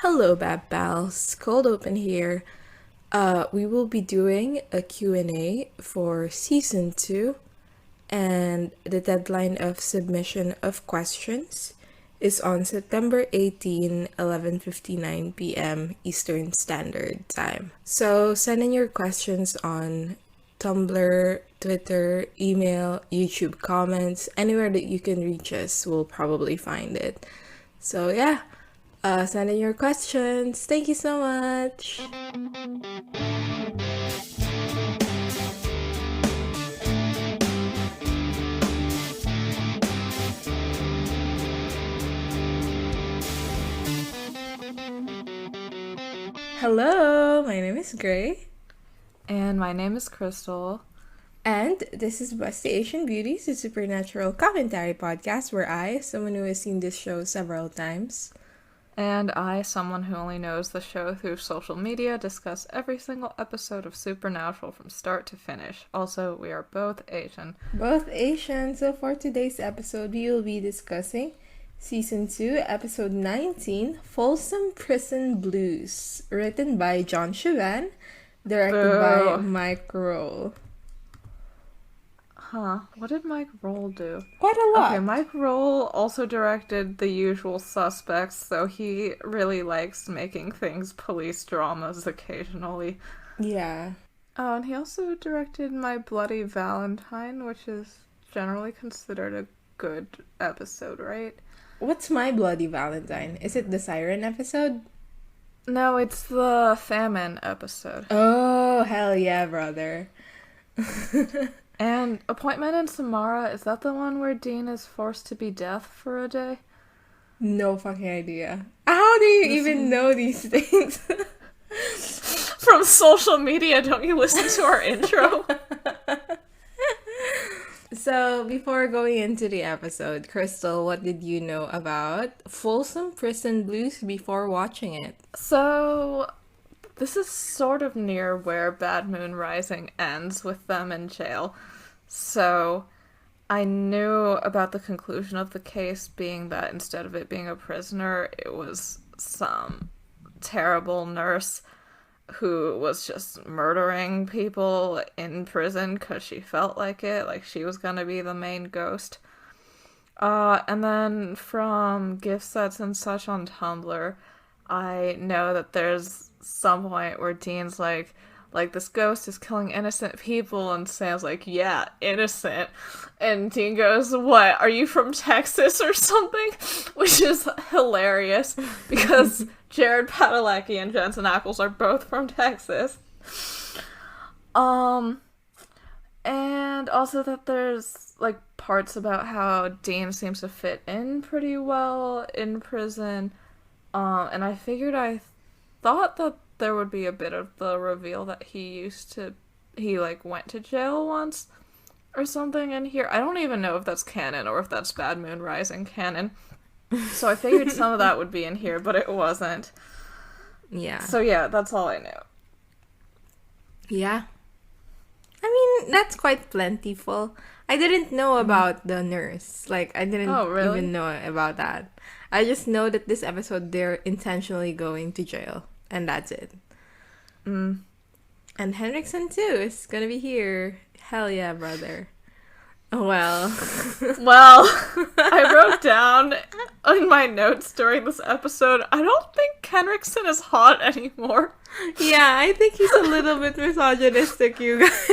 Hello, Bab Pals. Cold Open here. We will be doing a Q&A for Season 2, and the deadline of submission of questions is on September 18, 11:59 p.m. Eastern Standard Time. So send in your questions on Tumblr, Twitter, email, YouTube comments, anywhere that you can reach us, we'll probably find it. So yeah. Send in your questions. Thank you so much. Hello, my name is Gray. And my name is Crystal. And this is Busty Asian Beauties, a supernatural commentary podcast where I, someone who has seen this show several times, And I, someone who only knows the show through social media, discuss every single episode of Supernatural from start to finish. Also, we are both Asian. Both Asian. So for today's episode, we will be discussing Season 2, Episode 19, Folsom Prison Blues, written by John Shivan, directed by Mike Roll. Huh. What did Mike Roll do? Quite a lot. Okay, Mike Roll also directed The Usual Suspects, so he really likes making things police dramas occasionally. Yeah. Oh, and he also directed My Bloody Valentine, which is generally considered a good episode, right? What's My Bloody Valentine? Is it the Siren episode? No, it's the famine episode. Oh, hell yeah, brother. And Appointment in Samara, is that the one where Dean is forced to be deaf for a day? No fucking idea. How do you even know these things? From social media, don't you listen to our intro? So, before going into the episode, Crystal, what did you know about Folsom Prison Blues before watching it? So, this is sort of near where Bad Moon Rising ends with them in jail. So, I knew about the conclusion of the case being that instead of it being a prisoner, it was some terrible nurse who was just murdering people in prison because she felt like it, like she was gonna be the main ghost. And then from gift sets and such on Tumblr, I know that there's some point where Dean's like this ghost is killing innocent people, and Sam's like, yeah, innocent. And Dean goes, what, are you from Texas or something? Which is hilarious, because Jared Padalecki and Jensen Ackles are both from Texas. And also that there's, like, parts about how Dean seems to fit in pretty well in prison. And I thought that there would be a bit of the reveal that he went to jail once or something in here. I don't even know if that's canon or if that's Bad Moon Rising canon. So I figured some of that would be in here, but it wasn't. Yeah. So yeah, that's all I knew. Yeah. I mean, that's quite plentiful. I didn't know about the nurse. Like, I didn't even know about that. I just know that this episode, they're intentionally going to jail. And that's it. And Henriksen, too, is gonna be here. Hell yeah, brother. Well, I wrote down in my notes during this episode, I don't think Henriksen is hot anymore. Yeah, I think he's a little bit misogynistic, you guys.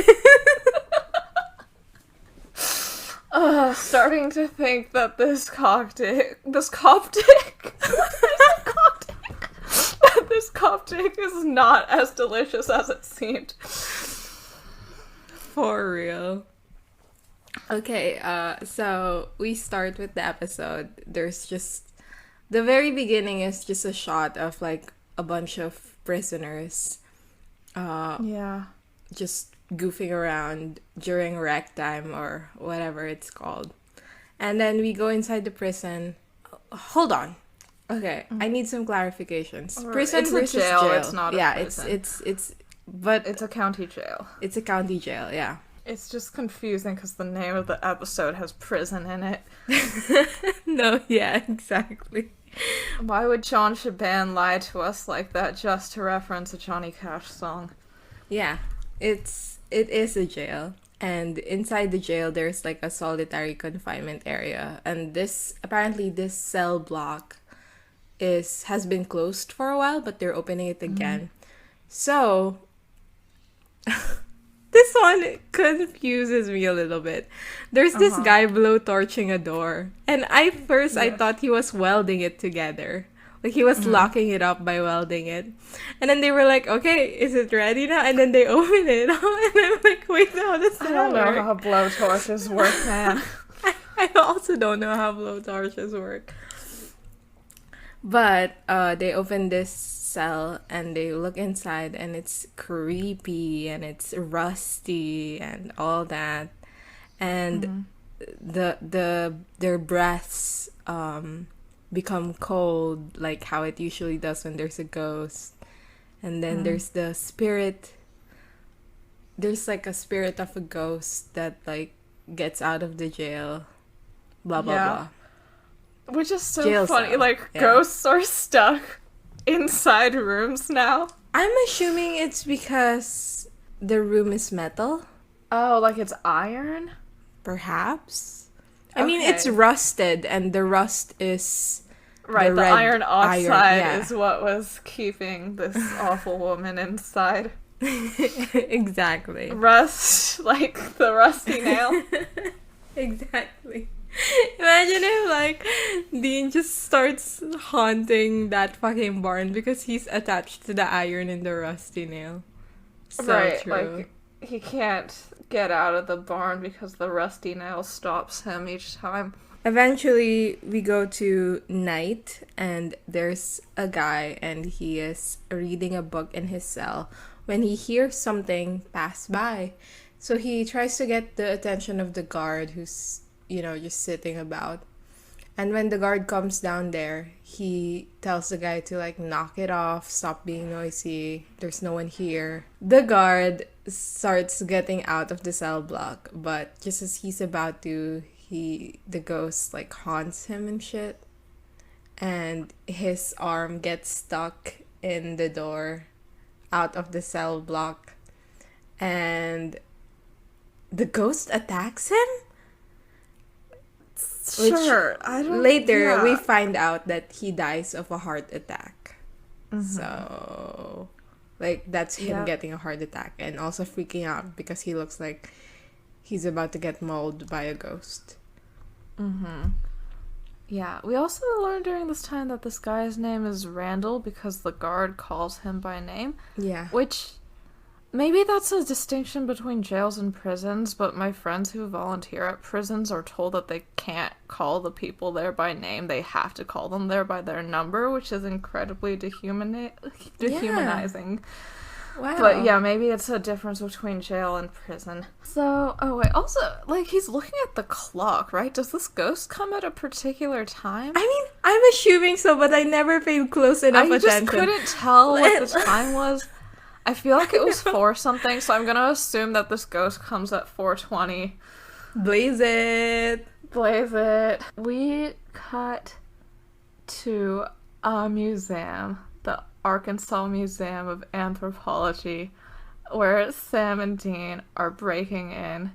Starting to think that this Coptic is not as delicious as it seemed. For real. Okay, so we start with the episode. There's just... The very beginning is just a shot of, like, a bunch of prisoners. Just goofing around during rec time or whatever it's called. And then we go inside the prison. Hold on. Okay, I need some clarifications. Prison it's versus a jail. It's not a prison. But it's a county jail. It's a county jail, yeah. It's just confusing because the name of the episode has prison in it. No, yeah, exactly. Why would John Shaban lie to us like that just to reference a Johnny Cash song? Yeah, it is a jail. And inside the jail there's like a solitary confinement area. And this cell block has been closed for a while, but they're opening it again. So this one confuses me a little bit. There's this guy blowtorching a door, and I thought he was welding it together. Like he was locking it up by welding it. And then they were like, okay, is it ready now? And then they open it. And I'm like, wait, how does that I don't know work? how blowtorches work, man. I also don't know how blowtorches work. But they open this cell and they look inside, and it's creepy and it's rusty and all that. And their breaths become cold, like how it usually does when there's a ghost. And then there's the spirit. There's like a spirit of a ghost that like gets out of the jail. Blah blah blah. Which is so Jail funny. cell. Like, Yeah. ghosts are stuck inside rooms now. I'm assuming it's because the room is metal, Oh, like it's iron? perhaps. I mean, Okay. it's rusted, and the rust is Right, the red iron oxide yeah. is what was keeping this awful woman inside. exactly. Rust, like the rusty nail. Exactly. Imagine if like Dean just starts haunting that fucking barn because he's attached to the iron and the rusty nail. So right, true. like he can't get out of the barn because the rusty nail stops him each time. Eventually, we go to night, and there's a guy, and he is reading a book in his cell when he hears something pass by. So he tries to get the attention of the guard who's, just sitting about. And when the guard comes down there, he tells the guy to, like, knock it off, stop being noisy, there's no one here. The guard starts getting out of the cell block, but just as he's about to, the ghost like haunts him and shit, and his arm gets stuck in the door out of the cell block, and the ghost attacks him. Sure, I don't. Later we yeah. find out that he dies of a heart attack. So like that's him Yeah. getting a heart attack and also freaking out because he looks like he's about to get mauled by a ghost. Yeah, we also learned during this time that this guy's name is Randall because the guard calls him by name. Yeah. Which, maybe that's a distinction between jails and prisons, but my friends who volunteer at prisons are told that they can't call the people there by name. They have to call them there by their number, which is incredibly dehumanizing. Wow. But yeah, maybe it's a difference between jail and prison. So, oh wait, also, like, he's looking at the clock, right? Does this ghost come at a particular time? I mean, I'm assuming so, but I never paid close enough I attention. just couldn't tell what the time was. I feel like it was 4 something, so I'm gonna assume that this ghost comes at 4:20. Blaze it. Blaze it. We cut to a museum, the Arkansas Museum of Anthropology, where Sam and Dean are breaking in.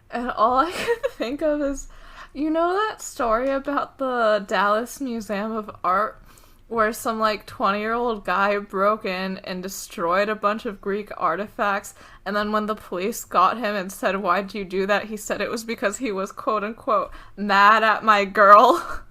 And all I can think of is, you know that story about the Dallas Museum of Art where some like 20-year-old guy broke in and destroyed a bunch of Greek artifacts, and then when the police got him and said, "Why'd you do that?" he said it was because he was quote unquote mad at my girl.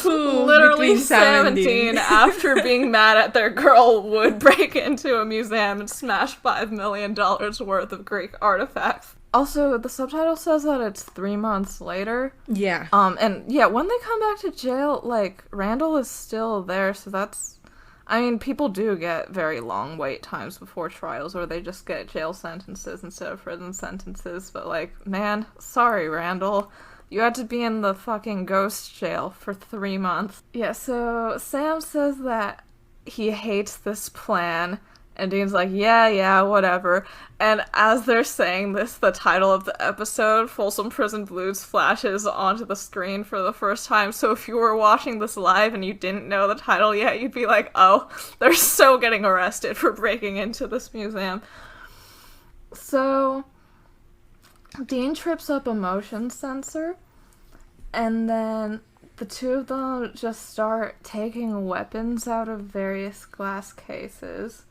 Literally Between Sam and 17 after being mad at their girl would break into a museum and smash $5 million worth of Greek artifacts. Also, the subtitle says that it's 3 months later. Yeah. And yeah, when they come back to jail, like, Randall is still there, so that's... I mean, people do get very long wait times before trials, or they just get jail sentences instead of prison sentences, but like, man, sorry, Randall. You had to be in the fucking ghost jail for 3 months. Yeah, so Sam says that he hates this plan, And Dean's like, yeah, whatever. And as they're saying this, the title of the episode, Folsom Prison Blues, flashes onto the screen for the first time. So if you were watching this live and you didn't know the title yet, you'd be like, oh, they're so getting arrested for breaking into this museum. So Dean trips up a motion sensor, and then the two of them just start taking weapons out of various glass cases.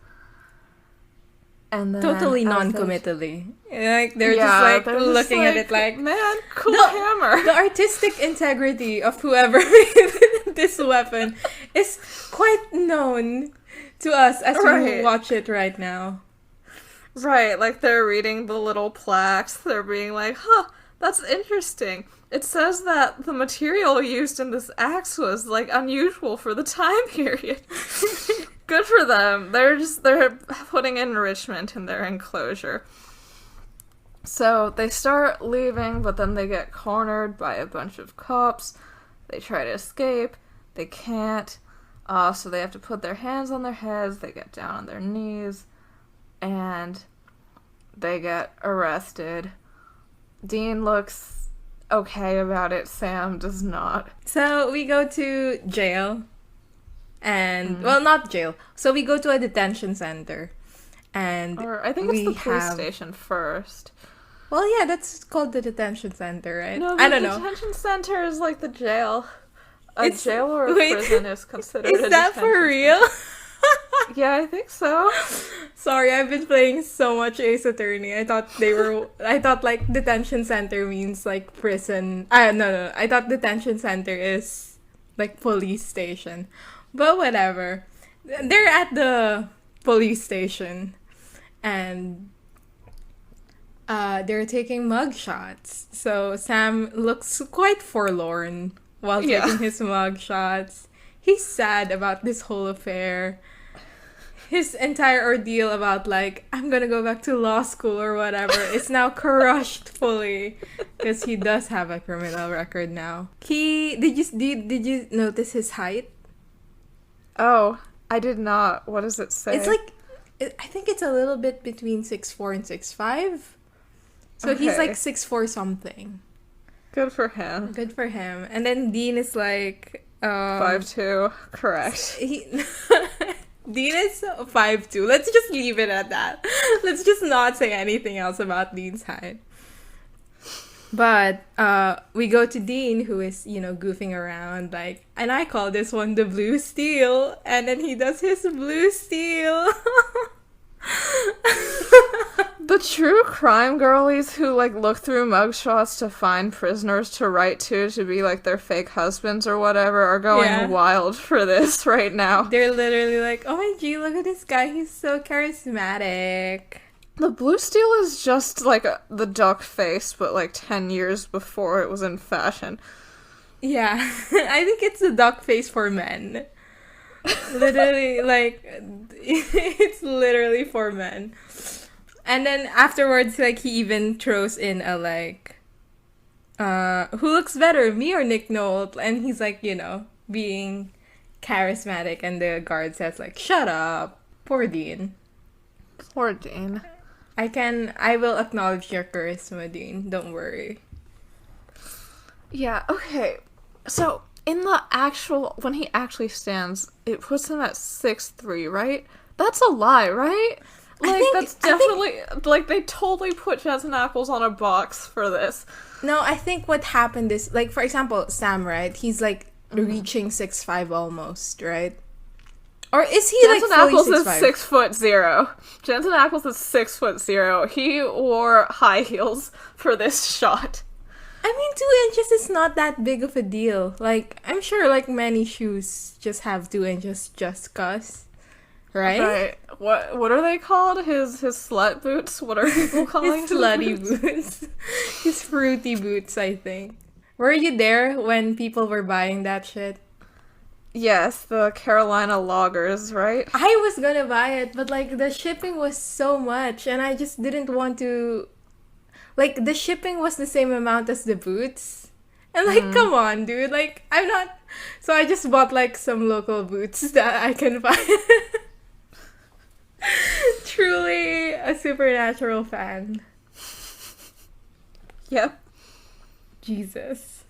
And then Totally non-committally. Like, they're just like looking at it like, man, cool hammer. The artistic integrity of whoever made this weapon is quite known to us as we watch it right now. Right, like they're reading the little plaques. They're being like, huh, that's interesting. It says that the material used in this axe was, like, unusual for the time period. Good for them. They're putting enrichment in their enclosure. So they start leaving, but then they get cornered by a bunch of cops. They try to escape. They can't. So they have to put their hands on their heads. They get down on their knees. And they get arrested. Dean looks okay about it. Sam does not. So we go to jail. And, well, not jail. So we go to a detention center. And or I think it's the police station first. Well, yeah, that's called the detention center, right? No, I don't know. The detention center is like the jail. A jail or a prison is considered a detention. Is that for real? Yeah, I think so. Sorry, I've been playing so much Ace Attorney. I thought like detention center means like prison. No. I thought detention center is like police station. But whatever. They're at the police station. And they're taking mug shots. So Sam looks quite forlorn while taking his mug shots. He's sad about this whole affair. His entire ordeal about, like, I'm gonna go back to law school or whatever is now crushed fully. Because he does have a criminal record now. Did you notice his height? Oh, I did not. What does it say? It's like, I think it's a little bit between 6'4" and 6'5". So he's like 6'4" something. Good for him. Good for him. And then Dean is like 5'2". Correct. Dean is 5'2". Let's just leave it at that. Let's just not say anything else about Dean's height. But we go to Dean, who is, goofing around, like, and I call this one the blue steel, and then he does his blue steel. The true crime girlies who, like, look through mugshots to find prisoners to write to be, like, their fake husbands or whatever are going wild for this right now. They're literally like, OMG, look at this guy, he's so charismatic. The blue steel is just, like, the duck face, but, like, 10 years before it was in fashion. Yeah, I think it's the duck face for men. Literally, like, it's literally for men. And then afterwards, like, he even throws in a, like, who looks better, me or Nick Nolte? And he's, like, being charismatic, and the guard says, like, shut up. Poor Dean. Poor Dean. I will acknowledge your charisma, Dean. Don't worry. Yeah, okay. So, in the when he actually stands, it puts him at 6'3", right? That's a lie, right? Like, that's definitely, like, they totally put Jensen Ackles on a box for this. No, I think what happened is, like, for example, Sam, right? He's, like, reaching 6'5" almost, right? Or is he, Jensen like, fully Ackles 6'5"? is 6'0". Jensen Ackles is 6'0". He wore high heels for this shot. I mean, 2 inches is not that big of a deal. Like, I'm sure, like, many shoes just have 2 inches just 'cause. Right? Right. What are they called? His slut boots? What are people calling his slutty boots? His fruity boots, I think. Were you there when people were buying that shit? Yes, the Carolina loggers, right? I was gonna buy it, but, like, the shipping was so much, and I just didn't want to... Like, the shipping was the same amount as the boots. And, like, come on, dude. Like, I'm not... So I just bought, like, some local boots that I can buy. truly a Supernatural fan. Yep. Jesus.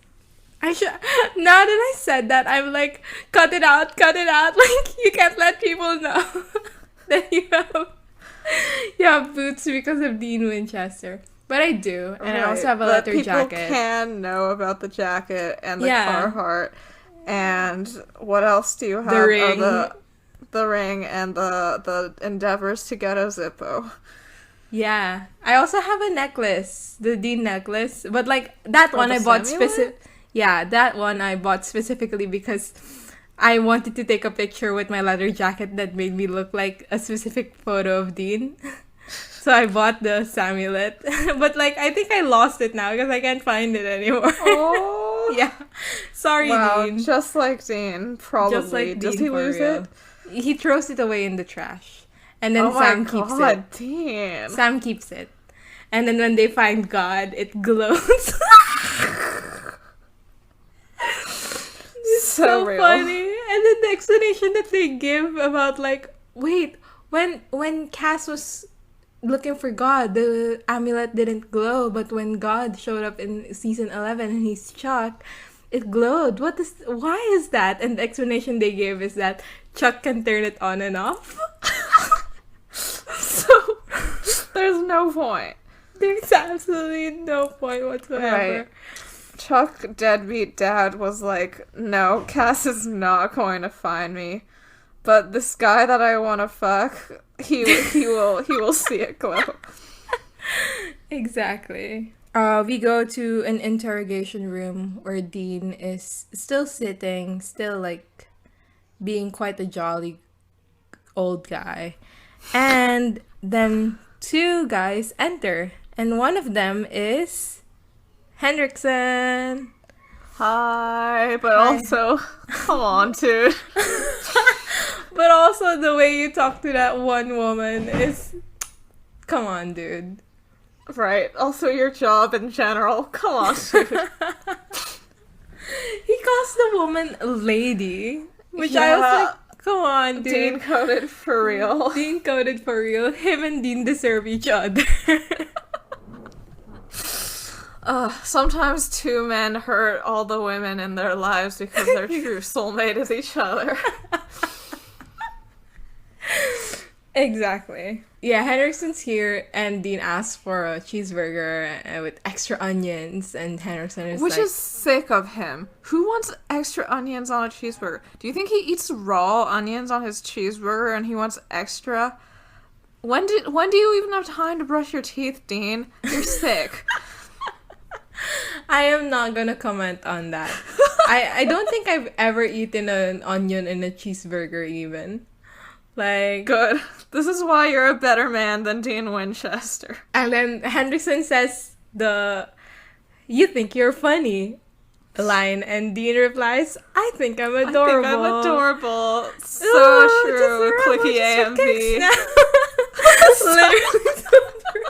I should. Now that I said that, I'm like, cut it out, cut it out. Like, you can't let people know that you have boots because of Dean Winchester. But I do, and I also have a leather jacket. People can know about the jacket and the Carhartt. And what else do you have? The ring. The ring and the endeavors to get a Zippo. Yeah. I also have a necklace, the Dean necklace. But like, that one I bought that one I bought specifically because I wanted to take a picture with my leather jacket that made me look like a specific photo of Dean. So I bought the amulet. But like, I think I lost it now because I can't find it anymore. Oh. Yeah. Sorry, wow, Dean. Just like Dean, probably. Just like Does Dean, he lose real. It? He throws it away in the trash. And then Sam keeps it. Dean. Sam keeps it. And then when they find God, it glows. It's so real. funny. And then the explanation that they give about like, wait, when Cass was looking for God, the amulet didn't glow, but when God showed up in season 11 and he's Chuck, it glowed. Why is that? And the explanation they gave is that Chuck can turn it on and off. So there's no point. There's absolutely no point whatsoever. Right. Chuck, deadbeat dad, was like, no, Cass is not going to find me. But this guy that I want to fuck, he will see it glow. Exactly. We go to an interrogation room where Dean is still sitting, still like being quite a jolly old guy. And then two guys enter, and one of them is Hendrickson. Hi, but also, come on, dude. But also the way you talk to that one woman is, come on, dude. Right. Also your job in general. Come on, dude. He calls the woman a lady, which I was like, come on, dude. Dean coded for real. Dean coded for real. Him and Dean deserve each other. Sometimes two men hurt all the women in their lives because their true soulmate is each other. Exactly. Yeah, Henderson's here, and Dean asks for a cheeseburger with extra onions, and Henderson is Which is sick of him. Who wants extra onions on a cheeseburger? Do you think he eats raw onions on his cheeseburger and he wants extra? When do you even have time to brush your teeth, Dean? You're sick. I am not gonna comment on that. I don't think I've ever eaten an onion in a cheeseburger even. Like, good. This is why you're a better man than Dean Winchester. And then Henderson says "You think you're funny" line, and Dean replies, "I think I'm adorable." I think I'm adorable. So true. Clicky AMV. Literally so true.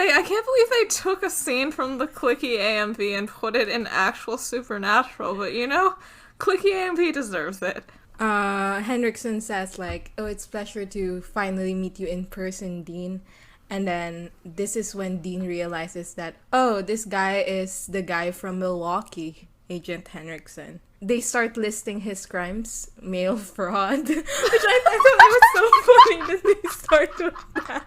I can't believe they took a scene from the Clicky AMV and put it in actual Supernatural, but you know, Clicky AMV deserves it. Hendrickson says like, "Oh, it's a pleasure to finally meet you in person, Dean." And then this is when Dean realizes that, oh, this guy is the guy from Milwaukee, Agent Hendrickson. They start listing his crimes, mail fraud, which I thought it was so funny that they start with that.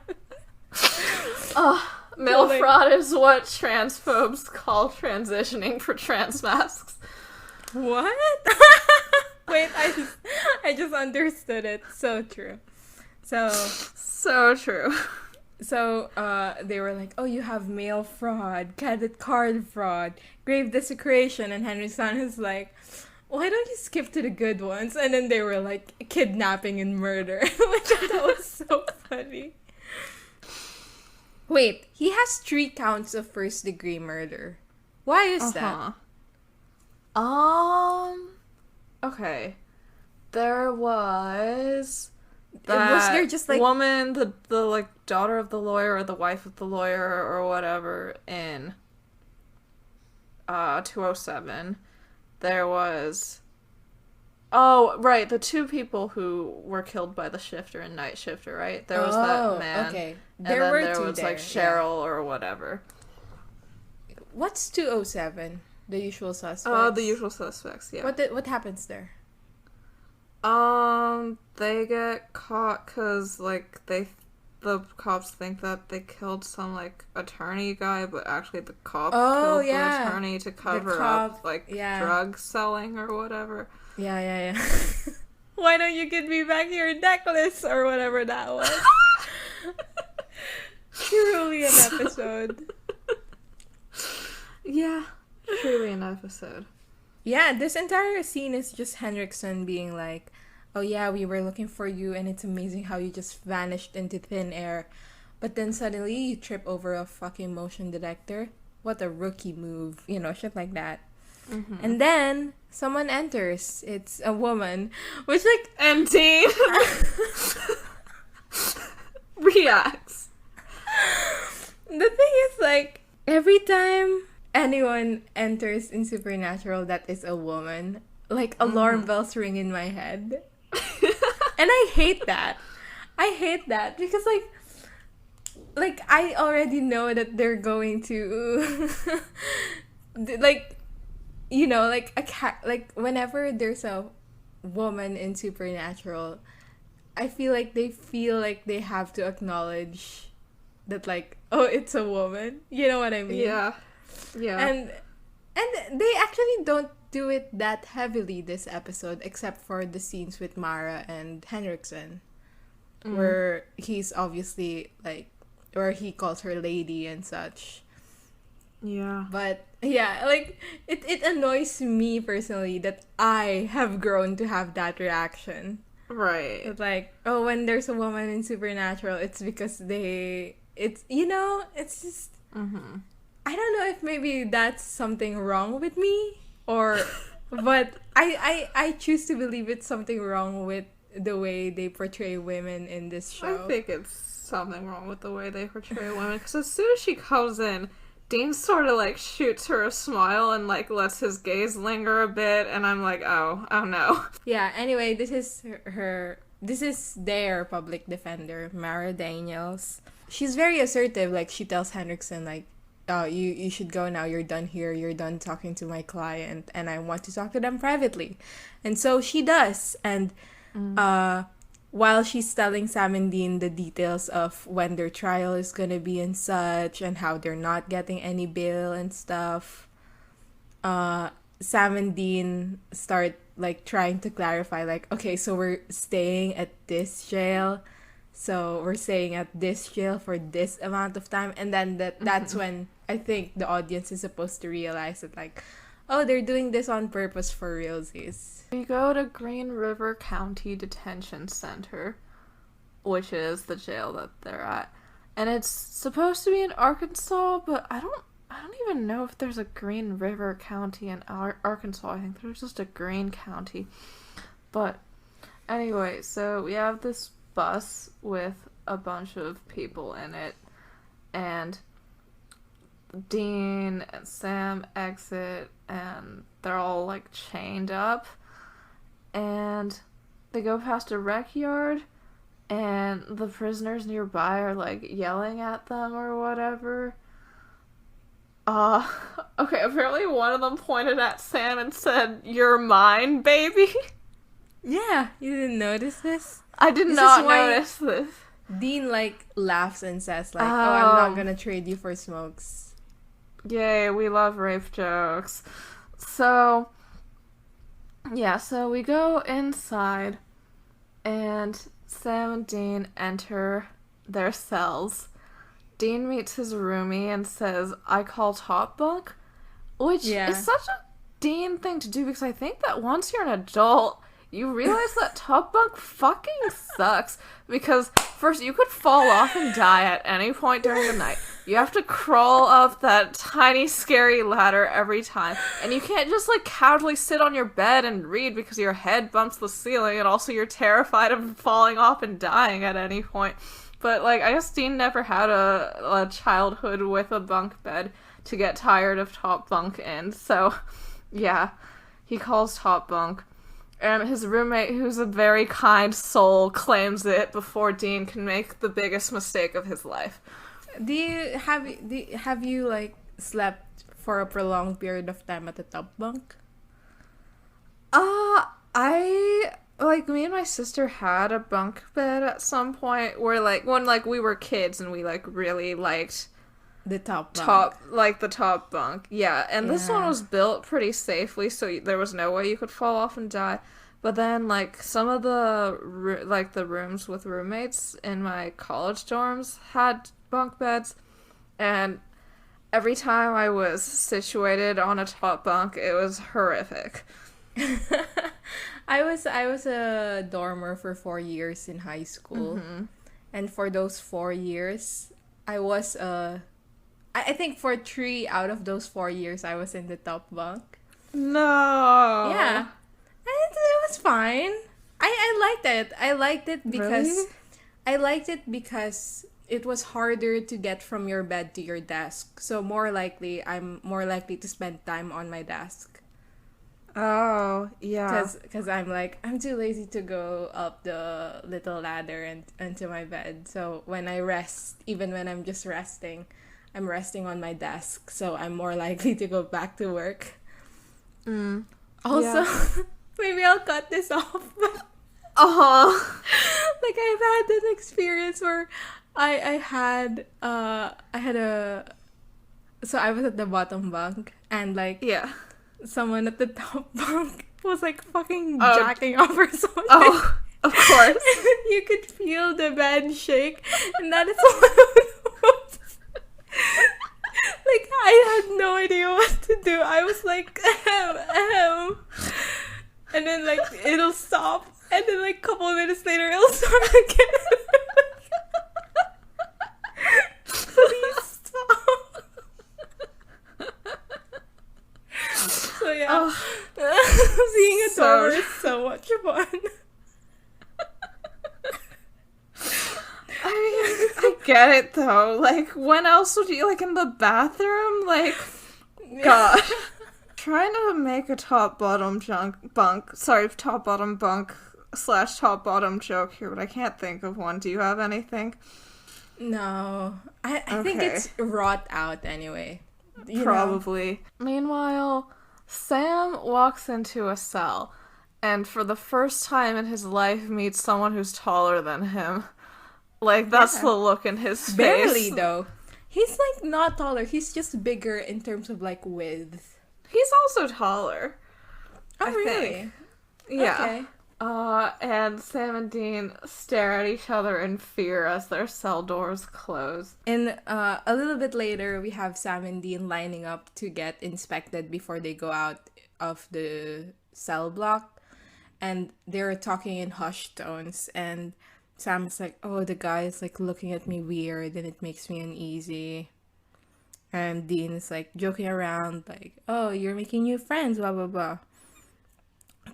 Mail fraud is what transphobes call transitioning for trans masks. What? Wait, I just understood it. So true. So true. So they were like, oh, you have mail fraud, credit card fraud, grave desecration, and Henry's son is like, why don't you skip to the good ones? And then they were like, kidnapping and murder, which I thought was so funny. Wait, he has 3 counts of first-degree murder. Why is that? Okay. There was that was there just like woman, the like daughter of the lawyer or the wife of the lawyer or whatever in 207. There was Oh, right, the two people who were killed by the shifter and night shifter, right? There was that man, okay. and There then were there two was, there. like, Cheryl or whatever. What's 207? The usual suspects? The usual suspects, yeah. What happens there? They get caught because, like, the cops think that they killed some, like, attorney guy, but actually the cop killed the attorney to cover up, like, drug selling or whatever. Yeah. Why don't you give me back your necklace or whatever that was? Truly an episode. Yeah, truly an episode. Yeah, this entire scene is just Henriksen being like, oh yeah, we were looking for you and it's amazing how you just vanished into thin air. But then suddenly you trip over a fucking motion detector. What a rookie move. You know, shit like that. Mm-hmm. And then someone enters. It's a woman. Which, like... And Dean reacts. The thing is, like, every time anyone enters in Supernatural that is a woman, like, alarm bells ring in my head. And I hate that. I hate that because, like I already know that they're going to, like, you know, like like whenever there's a woman in Supernatural, I feel like they have to acknowledge that, like, oh, it's a woman. You know what I mean? Yeah. And they actually don't do it that heavily this episode, except for the scenes with Mara and Henriksen, where he's obviously, like, where he calls her lady and such. Yeah. But, yeah, like, it annoys me personally that I have grown to have that reaction. Right. It's like, oh, when there's a woman in Supernatural, it's because it's, you know, it's just... Mm-hmm. I don't know if maybe that's something wrong with me, but I choose to believe it's something wrong with the way they portray women in this show. I think it's something wrong with the way they portray women, because as soon as she comes in, Dean sort of, like, shoots her a smile and, like, lets his gaze linger a bit, and I'm like, oh no. Yeah, anyway, this is their public defender, Mara Daniels. She's very assertive. Like, she tells Henriksen, like, oh, you should go now. You're done here. You're done talking to my client, and I want to talk to them privately. And so she does. And while she's telling Sam and Dean the details of when their trial is gonna be and such, and how they're not getting any bail and stuff, Sam and Dean start, like, trying to clarify, like, okay, so we're staying at this jail. So we're staying at this jail for this amount of time. And then that's when I think the audience is supposed to realize that, like, oh, they're doing this on purpose for realsies. We go to Green River County Detention Center, which is the jail that they're at. And it's supposed to be in Arkansas, but I don't even know if there's a Green River County in Arkansas. I think there's just a Green County. But anyway, so we have this bus with a bunch of people in it, and Dean and Sam exit, and they're all, like, chained up, and they go past a rec yard, and the prisoners nearby are, like, yelling at them or whatever. Okay, apparently one of them pointed at Sam and said, "You're mine, baby." Yeah, you didn't notice this? I did not notice this. Dean, like, laughs and says, like, oh, I'm not gonna trade you for smokes. Yay, we love rape jokes. So, yeah, so we go inside, and Sam and Dean enter their cells. Dean meets his roomie and says, "I call top bunk," which is such a Dean thing to do, because I think that once you're an adult, you realize that top bunk fucking sucks, because first, you could fall off and die at any point during the night. You have to crawl up that tiny, scary ladder every time, and you can't just, like, casually sit on your bed and read because your head bumps the ceiling, and also you're terrified of falling off and dying at any point. But, like, I guess Dean never had a childhood with a bunk bed to get tired of top bunk in, so, yeah, he calls top bunk. and his roommate, who's a very kind soul, claims it before Dean can make the biggest mistake of his life. Have you like slept for a prolonged period of time at the top bunk? Me and my sister had a bunk bed at some point where, like, when, like, we were kids and we, like, really liked the top bunk. Yeah, and this one was built pretty safely, so there was no way you could fall off and die. But then, like, some of the rooms with roommates in my college dorms had bunk beds, and every time I was situated on a top bunk, it was horrific. I was a dormer for 4 years in high school, and for those 4 years, I was I think for 3 out of those 4 years, I was in the top bunk. No. Yeah, and it was fine. I liked it. Really? I liked it because it was harder to get from your bed to your desk. So I'm more likely to spend time on my desk. Oh, yeah. Because I'm too lazy to go up the little ladder and into my bed. So when I rest, even when I'm just resting, I'm resting on my desk. So I'm more likely to go back to work. Also, maybe I'll cut this off. Like, I've had an experience where I was at the bottom bunk, and like, someone at the top bunk was like fucking jacking off or something. Oh, of course. You could feel the bed shake, and that is what like, I had no idea what to do. I was like, and then like it'll stop, and then like a couple of minutes later it'll start again. Please stop. So yeah, seeing a dormer is so much fun. I get it though. Like, when else would you, like, in the bathroom? Like, God. Trying to make a top bottom bunk / top bottom joke here, but I can't think of one. Do you have anything? No. I think it's wrought out anyway. Probably. Meanwhile, Sam walks into a cell and for the first time in his life meets someone who's taller than him. Like, that's the look in his face. Barely, though. He's, like, not taller. He's just bigger in terms of, like, width. He's also taller. Oh, really? Think. Yeah. Okay. And Sam and Dean stare at each other in fear as their cell doors close. And a little bit later, we have Sam and Dean lining up to get inspected before they go out of the cell block. And they're talking in hushed tones, and Sam's like, oh, the guy is like looking at me weird and it makes me uneasy. And Dean is like joking around, like, oh, you're making new friends, blah, blah, blah.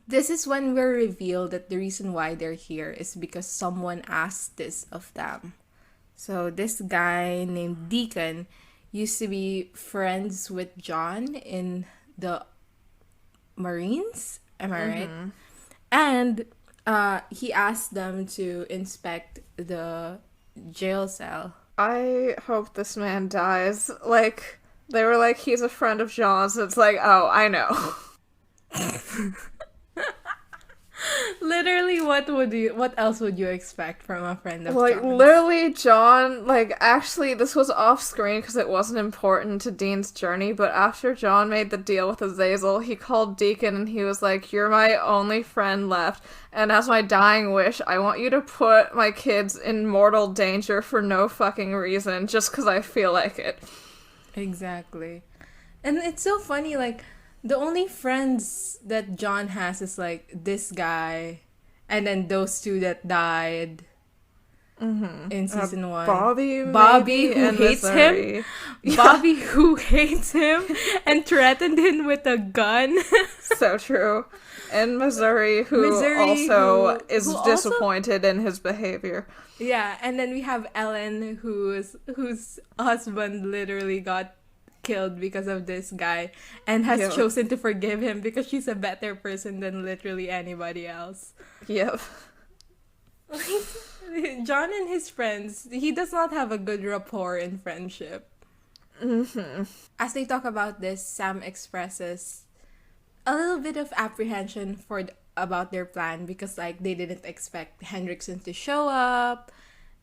This is when we're revealed that the reason why they're here is because someone asked this of them. So this guy named Deacon used to be friends with John in the Marines. Am I right? And he asked them to inspect the jail cell. I hope this man dies. Like, they were like, he's a friend of John's. It's like, oh, I know. Literally, what else would you expect from a friend of Like, John's? literally, John, like, actually, this was off-screen because it wasn't important to Dean's journey, but after John made the deal with Azazel, he called Deacon and he was like, you're my only friend left, and as my dying wish, I want you to put my kids in mortal danger for no fucking reason, just because I feel like it. Exactly. And it's so funny, like, the only friends that John has is, like, this guy, and then those two that died in season 1. Bobby who hates Missouri. him. Yeah. Bobby who hates him and threatened him with a gun. So true. And Missouri, who is disappointed in his behavior. Yeah, and then we have Ellen, whose husband literally got killed because of this guy and has Yep. chosen to forgive him because she's a better person than literally anybody else. Yep. John and his friends, he does not have a good rapport in friendship. Mm-hmm. As they talk about this, Sam expresses a little bit of apprehension about their plan because like they didn't expect Hendrickson to show up,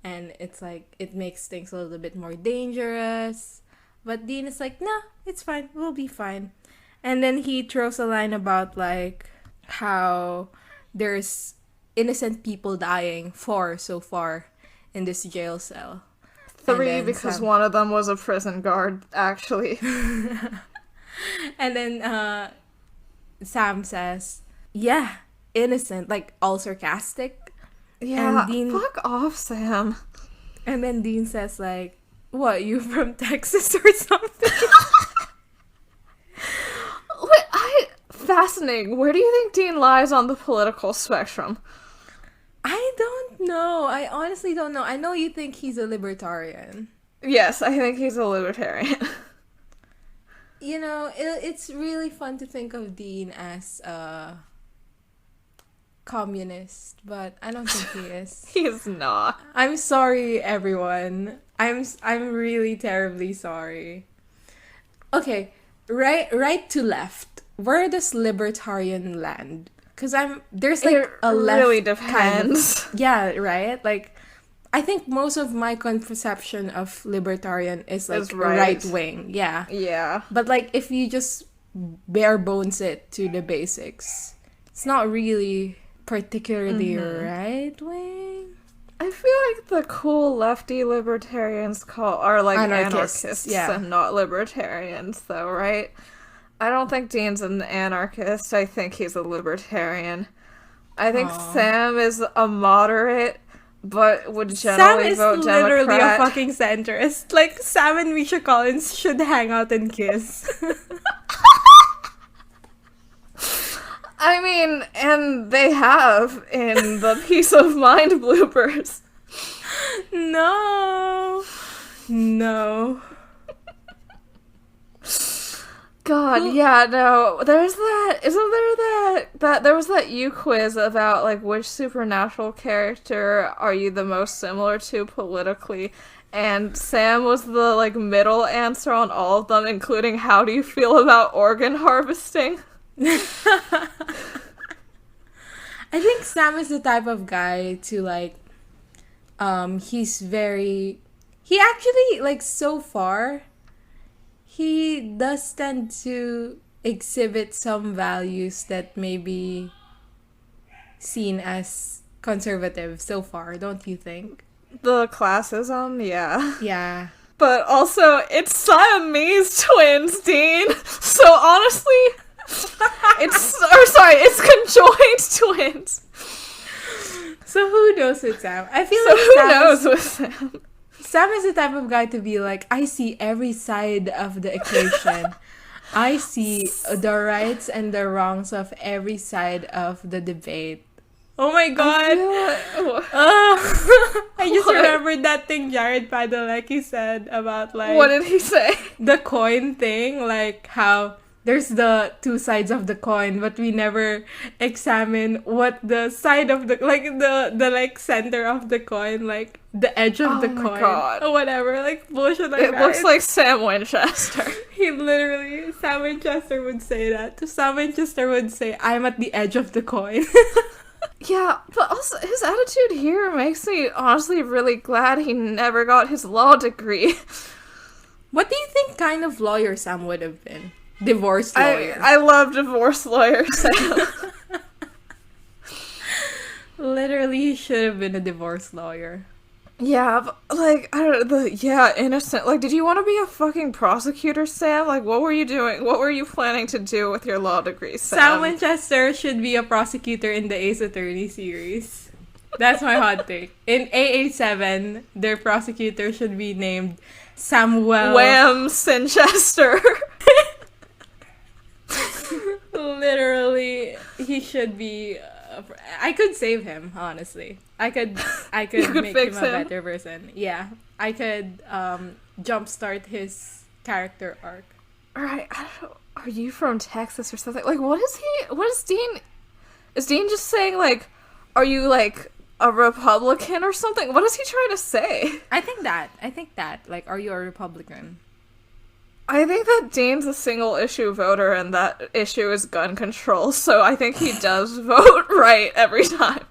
and it's like it makes things a little bit more dangerous. But Dean is like, nah, it's fine, we'll be fine. And then he throws a line about like how there's innocent people dying, 4 so far in this jail cell. 3 because one of them was a prison guard, actually. And then Sam says, yeah, innocent, like all sarcastic. Yeah, And Dean, fuck off, Sam. and then Dean says like, what, you from Texas or something? Fascinating. Where do you think Dean lies on the political spectrum? I don't know. I honestly don't know. I know you think he's a libertarian. Yes, I think he's a libertarian. You know, it's really fun to think of Dean as a communist, but I don't think he is. He's not. I'm sorry, everyone. I'm really terribly sorry. Okay, right to left. Where does libertarian land? Because there's like It a left really kind depends. of, yeah, right? Like I think most of my conception of libertarian is like right wing. Yeah. Yeah. But like if you just bare bones it to the basics, it's not really particularly right wing. I feel like the cool lefty libertarians are like anarchists yeah. and not libertarians, though, right? I don't think Dean's an anarchist. I think he's a libertarian. I think Sam is a moderate, but would generally vote Democrat. Sam is literally a fucking centrist. Like, Sam and Misha Collins should hang out and kiss. I mean, and they have in the Peace of Mind bloopers. No. God, yeah, no. There's that. Isn't there that there was that quiz about like which supernatural character are you the most similar to politically, and Sam was the like middle answer on all of them, including how do you feel about organ harvesting? I think Sam is the type of guy to like he actually like so far he does tend to exhibit some values that may be seen as conservative so far, don't you think? The classism, yeah. Yeah. But also, it's Siamese twins, Dean. So honestly, it's conjoined twins. So who knows with Sam? I feel So like who knows with Sam? Sam is the type of guy to be like, I see every side of the equation. I see the rights and the wrongs of every side of the debate. Oh my god! I just remembered that thing Jared Padalecki said about like... What did he say? The coin thing, like how there's the 2 sides of the coin, but we never examine what the side of the like the like center of the coin, like the edge of the coin, God. or whatever, like bullshit like it that. Looks like Sam Winchester. Sam Winchester would say that. Sam Winchester would say, "I'm at the edge of the coin." Yeah, but also his attitude here makes me honestly really glad he never got his law degree. What do you think kind of lawyer Sam would have been? Divorce lawyer. I love divorce lawyers. Literally, he should have been a divorce lawyer. Yeah, but, like, I don't know, innocent. Like, did you want to be a fucking prosecutor, Sam? Like, what were you doing? What were you planning to do with your law degree, Sam? Sam Winchester should be a prosecutor in the Ace Attorney series. That's my hot take. In AA7, their prosecutor should be named Samuel... Wham! Sinchester. Literally, he should be... I could save him, honestly. I could make him a better person. Yeah. I could jumpstart his character arc. Alright, I don't know. Are you from Texas or something? Like, what is Dean? Is Dean just saying, like, are you, like, a Republican or something? What is he trying to say? I think that. Like, are you a Republican? I think that Dean's a single issue voter and that issue is gun control, so I think he does vote right every time.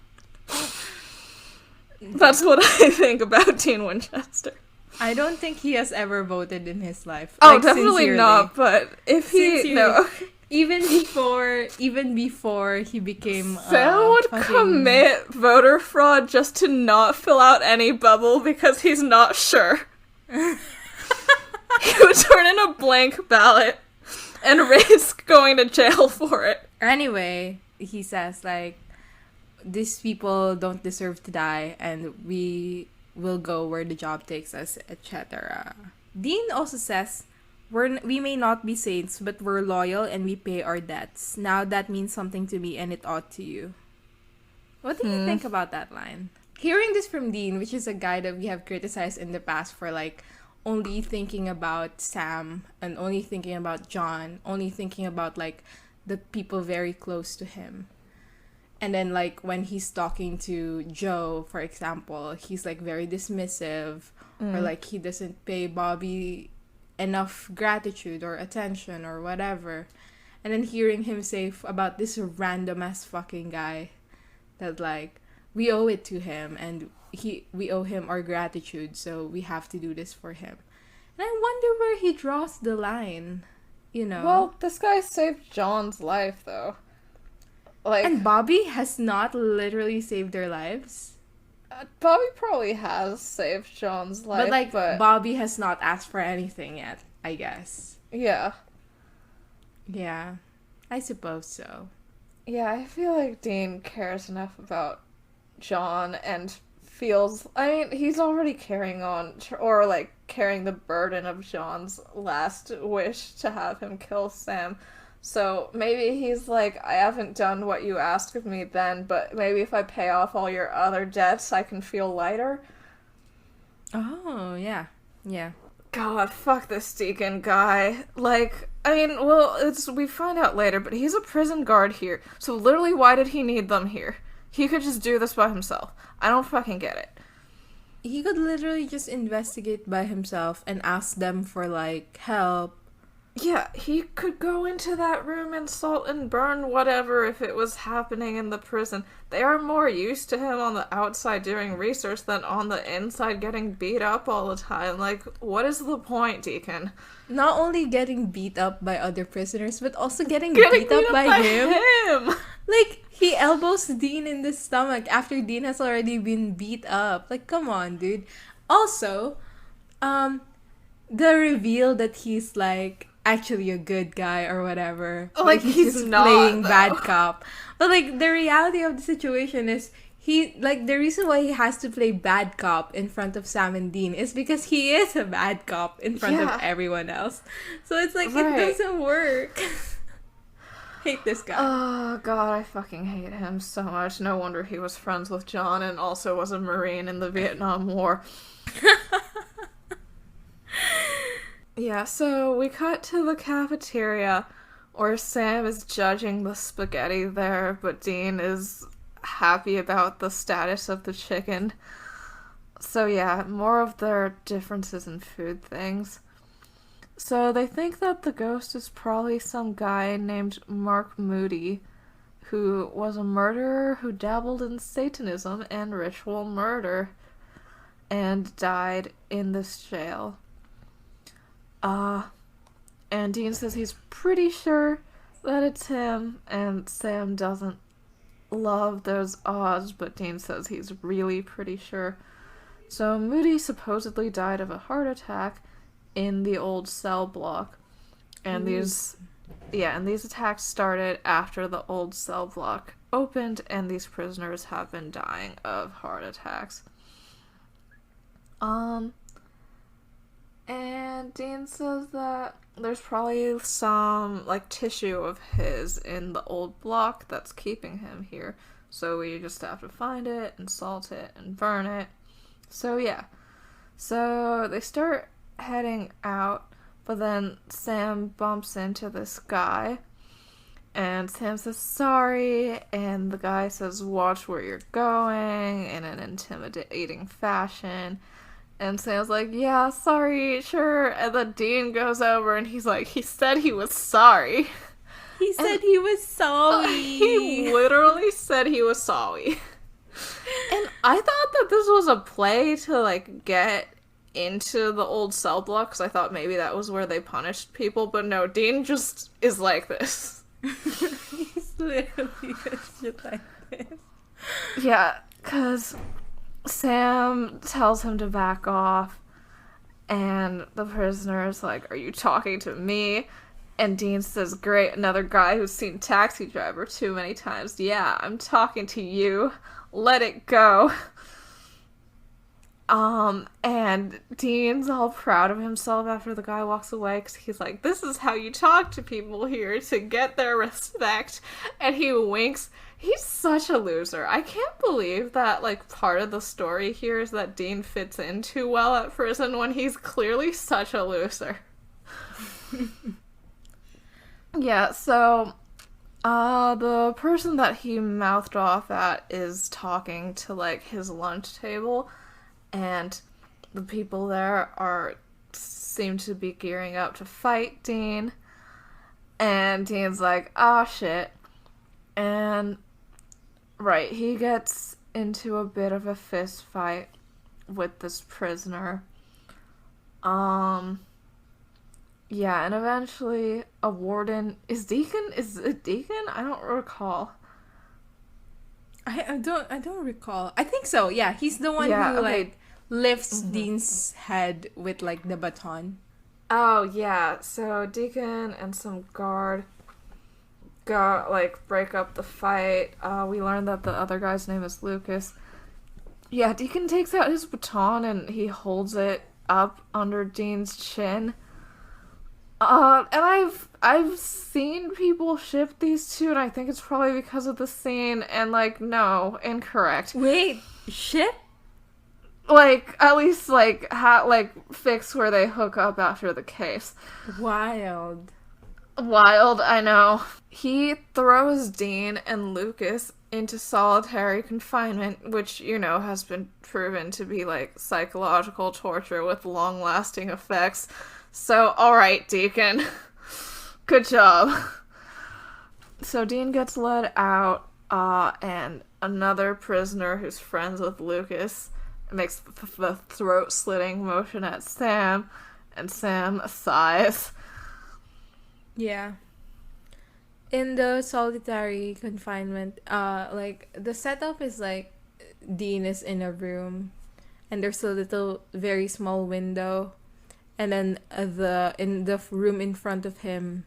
That's what I think about Dean Winchester. I don't think he has ever voted in his life. Oh, Like, definitely sincerely. not, but if he... Sincerely. No. Even before he became Sam would fucking... commit voter fraud just to not fill out any bubble because he's not sure. He would turn in a blank ballot and risk going to jail for it. Anyway, he says, like, these people don't deserve to die, and we will go where the job takes us, etc. Dean also says, we may not be saints, but we're loyal and we pay our debts. Now that means something to me, and it ought to you. What do you think about that line? Hearing this from Dean, which is a guy that we have criticized in the past for, like, only thinking about Sam and only thinking about John, only thinking about, like, the people very close to him. And then, like, when he's talking to Joe, for example, he's, like, very dismissive, or, like, he doesn't pay Bobby enough gratitude or attention or whatever. And then hearing him say about this random-ass fucking guy that, like, we owe it to him, and we owe him our gratitude, so we have to do this for him. And I wonder where he draws the line, you know? Well, this guy saved John's life, though. Like, And Bobby has not literally saved their lives. Bobby probably has saved John's life, But Bobby has not asked for anything yet, I guess. yeah. Yeah, I suppose so. Yeah, I feel like Dean cares enough about John and feels... I mean, he's already carrying on, or, like, carrying the burden of John's last wish to have him kill Sam. So maybe he's like, I haven't done what you asked of me then, but maybe if I pay off all your other debts, I can feel lighter. Oh, yeah. Yeah. God, fuck this Deacon guy. Like, I mean, well, we find out later, but he's a prison guard here. So literally, why did he need them here? He could just do this by himself. I don't fucking get it. He could literally just investigate by himself and ask them for, like, help. Yeah, he could go into that room and salt and burn whatever if it was happening in the prison. They are more used to him on the outside doing research than on the inside getting beat up all the time. Like, what is the point, Deacon? Not only getting beat up by other prisoners, but also getting beat up by him. Like, he elbows Dean in the stomach after Dean has already been beat up. Like, come on, dude. Also, the reveal that he's, like, actually a good guy or whatever. Like, he's just not, playing though. bad cop. But, like, the reality of the situation is the reason why he has to play bad cop in front of Sam and Dean is because he is a bad cop in front of everyone else. So it's like, Right. it doesn't work. Hate this guy. Oh, God, I fucking hate him so much. No wonder he was friends with John and also was a Marine in the Vietnam War. Yeah, so we cut to the cafeteria where Sam is judging the spaghetti there, but Dean is happy about the status of the chicken. So yeah, more of their differences in food things. So they think that the ghost is probably some guy named Mark Moody, who was a murderer who dabbled in Satanism and ritual murder, and died in this jail. And Dean says he's pretty sure that it's him, and Sam doesn't love those odds, but Dean says he's really pretty sure. So Moody supposedly died of a heart attack in the old cell block, and these attacks started after the old cell block opened, and these prisoners have been dying of heart attacks. And Dean says that there's probably some, like, tissue of his in the old block that's keeping him here. So we just have to find it and salt it and burn it. So yeah. So they start heading out, But then Sam bumps into this guy, and Sam says sorry, and the guy says watch where you're going in an intimidating fashion. And Sam's like, yeah, sorry, sure. And then Dean goes over and he's like, he said he was sorry. He said he was sorry. He literally said he was sorry. And I thought that this was a play to, like, get into the old cell block, because I thought maybe that was where they punished people, but no, Dean just is like this. He's literally just like this. Yeah, because Sam tells him to back off, and the prisoner is like, are you talking to me? And Dean says, great, another guy who's seen Taxi Driver too many times. Yeah, I'm talking to you. Let it go. And Dean's all proud of himself after the guy walks away, because he's like, this is how you talk to people here to get their respect. And he winks. He's such a loser. I can't believe that, like, part of the story here is that Dean fits in too well at prison when he's clearly such a loser. Yeah, so, the person that he mouthed off at is talking to, like, his lunch table, and the people there seem to be gearing up to fight Dean, and Dean's like, ah, shit, and, right, he gets into a bit of a fist fight with this prisoner, yeah, and eventually a warden... Is it Deacon? I don't recall. I don't recall. I think so. Yeah, he's the one who like lifts Dean's head with like the baton. Oh yeah, so Deacon and some guard break up the fight. We learned that the other guy's name is Lucas. Yeah, Deacon takes out his baton and he holds it up under Dean's chin. And I've seen people ship these two, and I think it's probably because of the scene, and, like, no, incorrect. Wait, ship? Like, at least, like, fix where they hook up after the case. Wild, I know. He throws Dean and Lucas into solitary confinement, which, you know, has been proven to be, like, psychological torture with long-lasting effects. So, alright, Deacon. Good job. So Dean gets let out, and another prisoner who's friends with Lucas makes the throat-slitting motion at Sam, and Sam sighs. Yeah. In the solitary confinement, like, the setup is like, Dean is in a room, and there's a little, very small window. And then in the room in front of him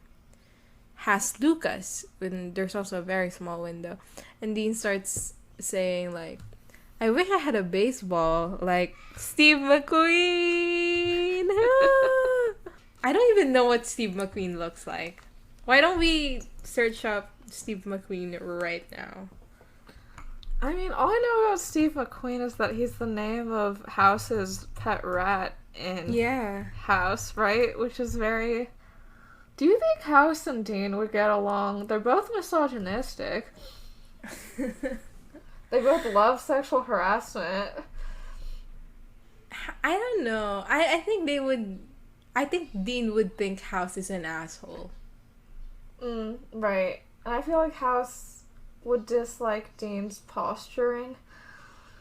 has Lucas, and there's also a very small window. And Dean starts saying, like, I wish I had a baseball like Steve McQueen. I don't even know what Steve McQueen looks like. Why don't we search up Steve McQueen right now? I mean, all I know about Steve McQueen is that he's the name of House's pet rat in House, right? Which is very... Do you think House and Dean would get along? They're both misogynistic. They both love sexual harassment. I don't know. I think they would... I think Dean would think House is an asshole. Right. And I feel like House would dislike Dean's posturing.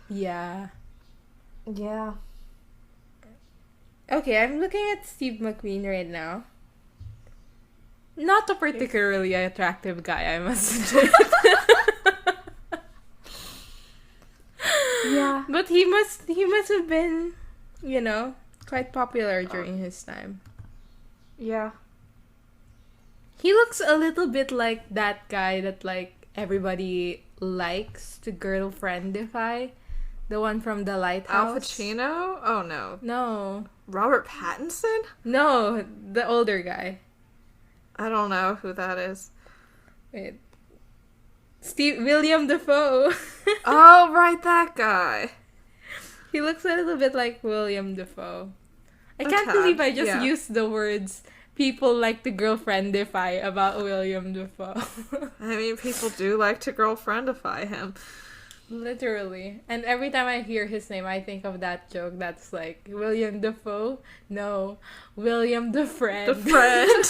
Yeah. Yeah. Okay, I'm looking at Steve McQueen right now. Not a particularly attractive guy, I must admit. Yeah. But he must have been, you know, quite popular during his time. Yeah. He looks a little bit like that guy that, like, everybody likes to girlfriendify. The one from The Lighthouse. Al Pacino? Oh, no. No. Robert Pattinson? No, the older guy. I don't know who that is. Wait. William Dafoe. Oh, right, that guy. He looks a little bit like William Dafoe. I A can't tad, believe I just yeah. used the words people like to girlfriendify about William Dafoe. I mean, people do like to girlfriendify him. Literally. And every time I hear his name, I think of that joke that's like, William Dafoe? No, William the Friend. The friend.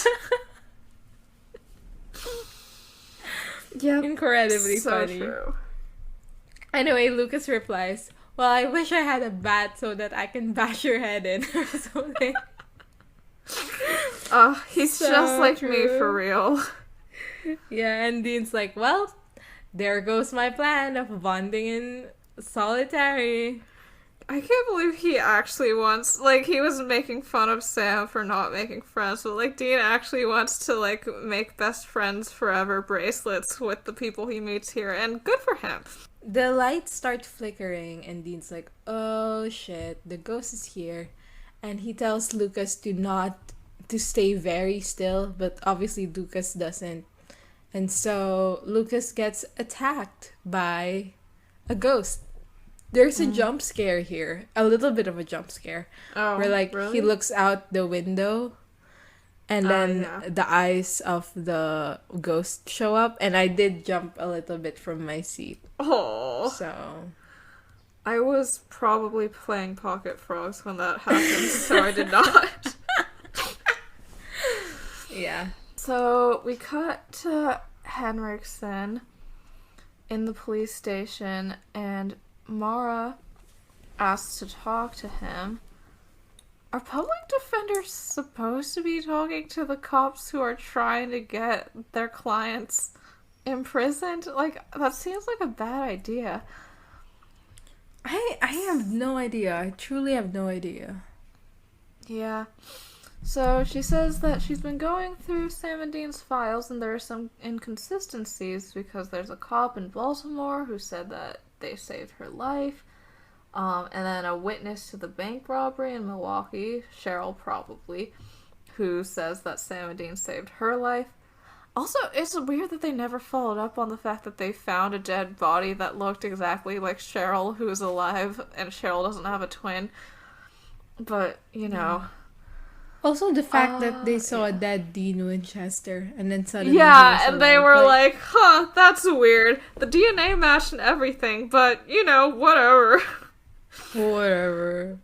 Yep. Incredibly So funny. true. Anyway, Lucas replies, well, I wish I had a bat so that I can bash your head in or something. Oh, he's So just like me true. for real. Yeah, and Dean's like, well, there goes my plan of bonding in solitary. I can't believe he actually wants, like, he was making fun of Sam for not making friends, but, like, Dean actually wants to, like, make best friends forever bracelets with the people he meets here, and good for him. The lights start flickering, and Dean's like, oh shit, the ghost is here. And he tells Lucas to stay very still, but obviously Lucas doesn't. And so Lucas gets attacked by a ghost. There's a jump scare here, a little bit of a jump scare, Oh, where like really? he looks out the window, and then yeah. the eyes of the ghost show up, and I did jump a little bit from my seat. Oh, So I was probably playing Pocket Frogs when that happened, so I did not. yeah. So we cut to Henriksen in the police station, and Mara asks to talk to him. Are public defenders supposed to be talking to the cops who are trying to get their clients imprisoned? Like, that seems like a bad idea. I have no idea. I truly have no idea. Yeah. So she says that she's been going through Sam and Dean's files, and there are some inconsistencies because there's a cop in Baltimore who said that they saved her life, and then a witness to the bank robbery in Milwaukee, Cheryl probably, who says that Sam and Dean saved her life. Also, it's weird that they never followed up on the fact that they found a dead body that looked exactly like Cheryl, who is alive, and Cheryl doesn't have a twin. But, you know... Also, the fact that they saw a dead Dean Winchester, and then suddenly Yeah, he was and they alive. were like, huh, that's weird. The DNA matched and everything, but, you know, whatever. Whatever.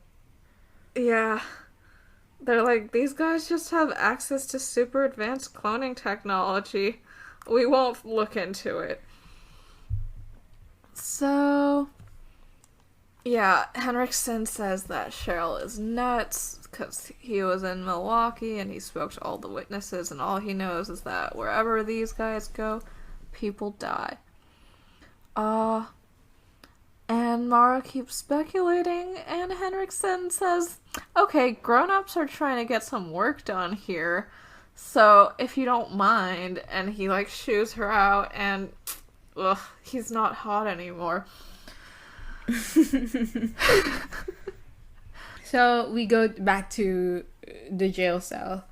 Yeah. They're like, these guys just have access to super advanced cloning technology. We won't look into it. So... yeah, Henriksen says that Cheryl is nuts because he was in Milwaukee and he spoke to all the witnesses, and all he knows is that wherever these guys go, people die. And Mara keeps speculating, and Henriksen says, okay, grown-ups are trying to get some work done here, so if you don't mind, and he, like, shoos her out, and, ugh, he's not hot anymore. So we go back to the jail cell,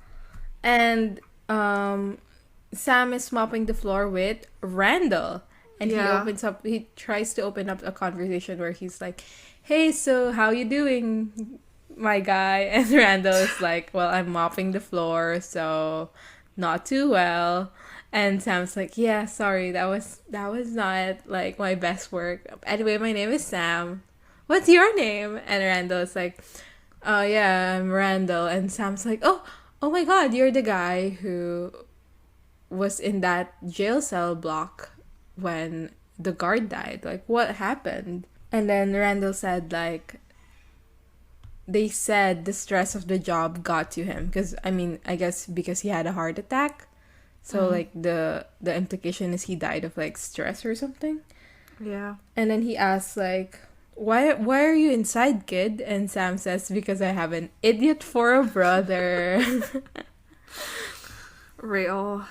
and Sam is mopping the floor with Randall, and Yeah. he tries to open up a conversation where he's like, hey, so how you doing, my guy? And Randall is like, well, I'm mopping the floor, so not too well. And Sam's like, yeah, sorry, that was not like my best work. Anyway, my name is Sam. What's your name? And Randall's like, oh yeah, I'm Randall. And Sam's like, oh my god, you're the guy who was in that jail cell block when the guard died. Like, what happened? And then Randall said, like, they said the stress of the job got to him. Because, I mean, I guess because he had a heart attack. So, like, the implication is he died of, like, stress or something. Yeah. And then he asks, like, why are you inside, kid? And Sam says, because I have an idiot for a brother. Real.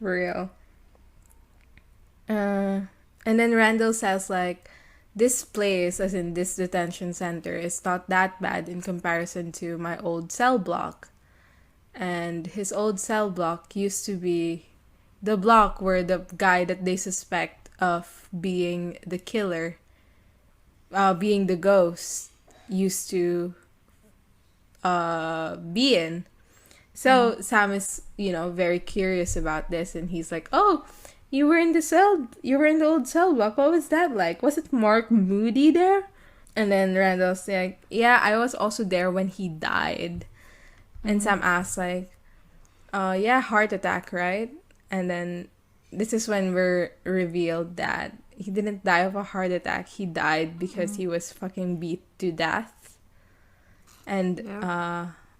Real. And then Randall says, like, this place, as in this detention center, is not that bad in comparison to my old cell block. And his old cell block used to be the block where the guy that they suspect of being the killer, being the ghost, used to be in. So Sam is, very curious about this, and he's like, "Oh, you were in the cell. You were in the old cell block. What was that like? Was it Mark Moody there?" And then Randall's like, "Yeah, I was also there when he died." And Sam asks like, yeah, heart attack, right?" And then this is when we're revealed that he didn't die of a heart attack. He died because he was fucking beat to death. And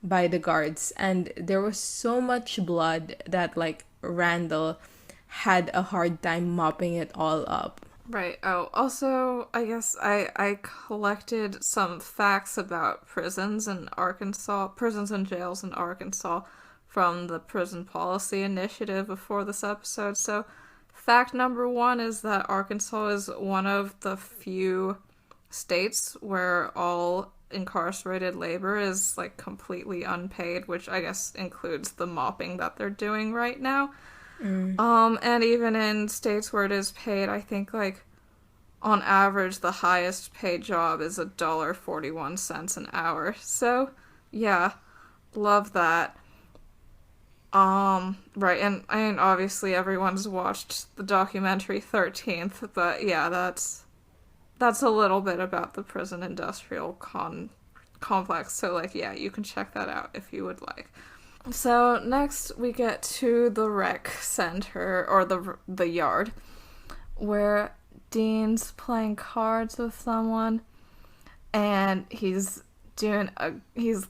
by the guards, and there was so much blood that like Randall had a hard time mopping it all up. Right. Oh, also, I guess I collected some facts about prisons in Arkansas, prisons and jails in Arkansas from the Prison Policy Initiative before this episode. So, fact number 1 is that Arkansas is one of the few states where all incarcerated labor is like completely unpaid, which I guess includes the mopping that they're doing right now. And even in states where it is paid, I think like on average the highest paid job is $1.41 an hour. So yeah, love that. Right, and I mean obviously everyone's watched the documentary 13th, but yeah, that's a little bit about the prison industrial complex. So, like, yeah, you can check that out if you would like. So, next we get to the rec center, or the yard, where Dean's playing cards with someone, and he's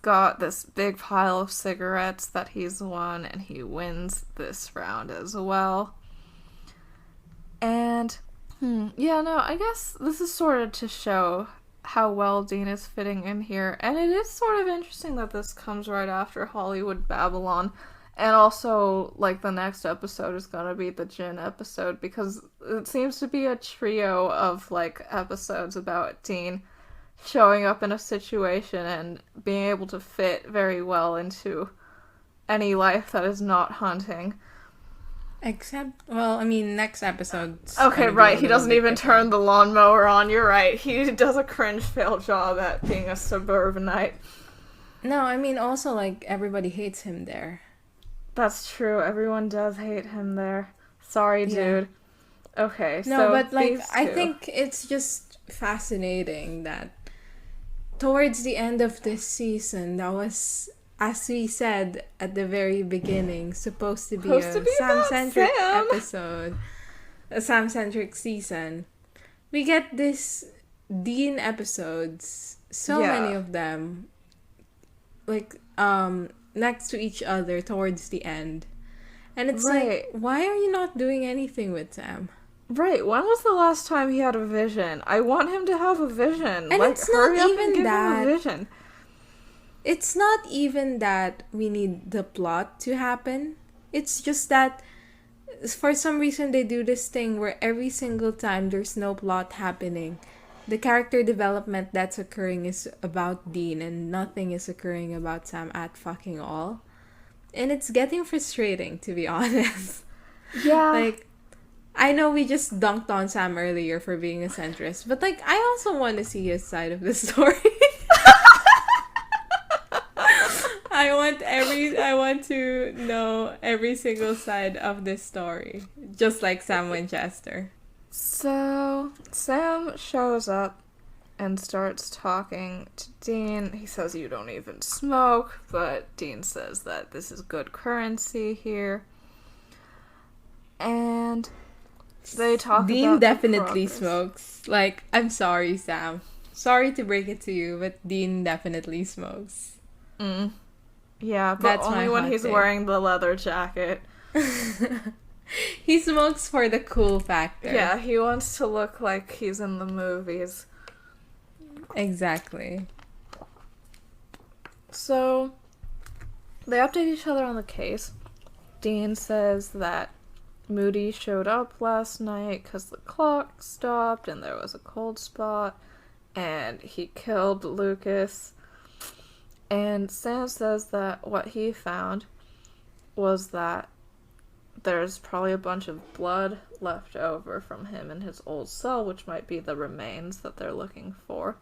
got this big pile of cigarettes that he's won, and he wins this round as well. And yeah, no, I guess this is sort of to show how well Dean is fitting in here. And it is sort of interesting that this comes right after Hollywood Babylon. And also, like, the next episode is gonna be the gin episode, because it seems to be a trio of, like, episodes about Dean showing up in a situation and being able to fit very well into any life that is not hunting. Except, well, I mean, next episode. Okay, right. He doesn't even turn the lawnmower on. You're right. He does a cringe fail job at being a suburbanite. No, I mean, also, like, everybody hates him there. That's true. Everyone does hate him there. Sorry, dude. Yeah. Okay, no, so but, like, I think it's just fascinating that towards the end of this season, that was, as we said at the very beginning, supposed to be a Sam-centric episode, a Sam-centric season. We get this Dean episodes, so many of them, like, next to each other towards the end. And it's like, why are you not doing anything with Sam? Right, when was the last time he had a vision? I want him to have a vision. And like, it's not even that. Him a vision. It's not even that we need the plot to happen. It's just that for some reason they do this thing where every single time there's no plot happening, the character development that's occurring is about Dean and nothing is occurring about Sam at fucking all. And it's getting frustrating, to be honest. Yeah. Like, I know we just dunked on Sam earlier for being a centrist, but like, I also want to see his side of the story. I want to know every single side of this story, just like Sam Winchester. So, Sam shows up and starts talking to Dean. He says you don't even smoke, but Dean says that this is good currency here. And they talk about Dean definitely smokes. Like, I'm sorry, Sam. Sorry to break it to you, but Dean definitely smokes. Yeah, but that's only when he's wearing the leather jacket. He smokes for the cool factor. Yeah, he wants to look like he's in the movies. Exactly. So, they update each other on the case. Dean says that Moody showed up last night because the clock stopped and there was a cold spot, and he killed Lucas. And Sam says that what he found was that there's probably a bunch of blood left over from him in his old cell, which might be the remains that they're looking for.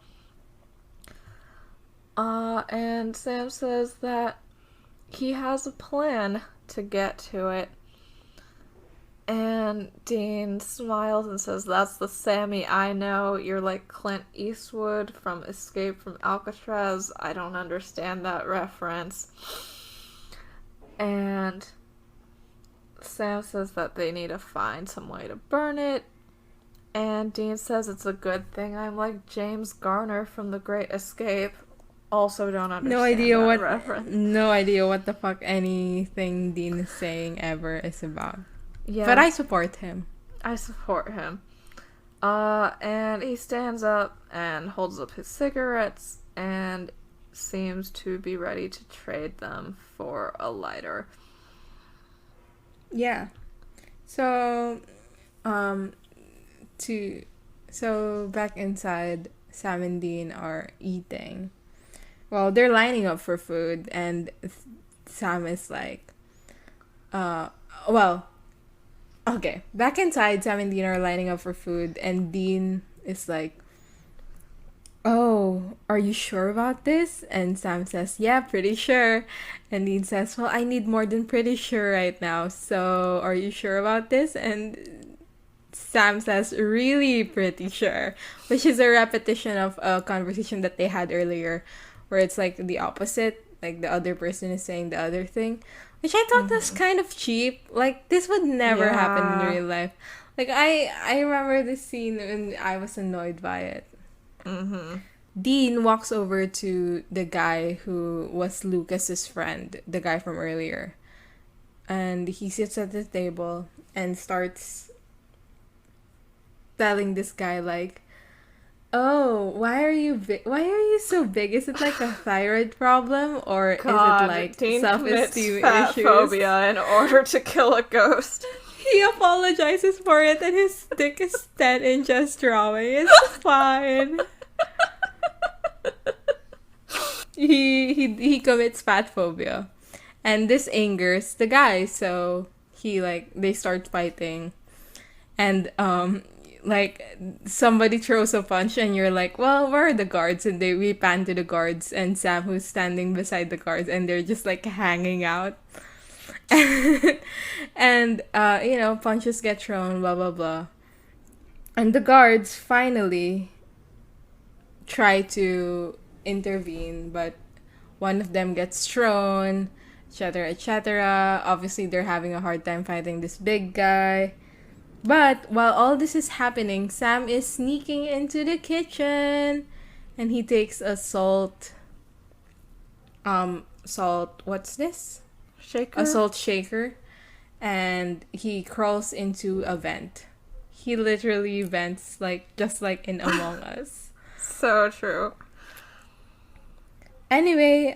And Sam says that he has a plan to get to it. And Dean smiles and says, "That's the Sammy I know. You're like Clint Eastwood from Escape from Alcatraz. I don't understand that reference." And Sam says that they need to find some way to burn it. And Dean says it's a good thing I'm like James Garner from The Great Escape. Also don't understand that reference. No idea what the fuck anything Dean is saying ever is about. Yeah. But I support him. I support him. And he stands up and holds up his cigarettes and seems to be ready to trade them for a lighter. Yeah. So, back inside, Sam and Dean are eating. Well, they're lining up for food, and Sam is like, okay, back inside, Sam and Dean are lining up for food, and Dean is like, "Oh, are you sure about this?" And Sam says, "Yeah, pretty sure." And Dean says, "Well, I need more than pretty sure right now, so are you sure about this?" And Sam says, "Really pretty sure," which is a repetition of a conversation that they had earlier, where it's like the opposite, like the other person is saying the other thing. Which I thought was kind of cheap. Like, this would never happen in real life. Like, I remember this scene and I was annoyed by it. Mm-hmm. Dean walks over to the guy who was Lucas's friend, the guy from earlier. And he sits at the table and starts telling this guy, like, "Oh, why are you so big? Is it like a thyroid problem, or is it like self-esteem fat issues?" phobia in order to kill a ghost. He apologizes for it, and his dick is 10 inches drawing. It's fine. He commits fat phobia, and this angers the guy. So they start fighting, and like somebody throws a punch and you're like, "Well, where are the guards?" And we pan to the guards and Sam, who's standing beside the guards, and they're just like hanging out. And punches get thrown, blah blah blah. And the guards finally try to intervene, but one of them gets thrown, etc., etc. Obviously they're having a hard time fighting this big guy. But while all this is happening, Sam is sneaking into the kitchen, and he takes a salt, what's this? Shaker? A salt shaker, and he crawls into a vent. He literally vents just like in Among Us. So true. Anyway,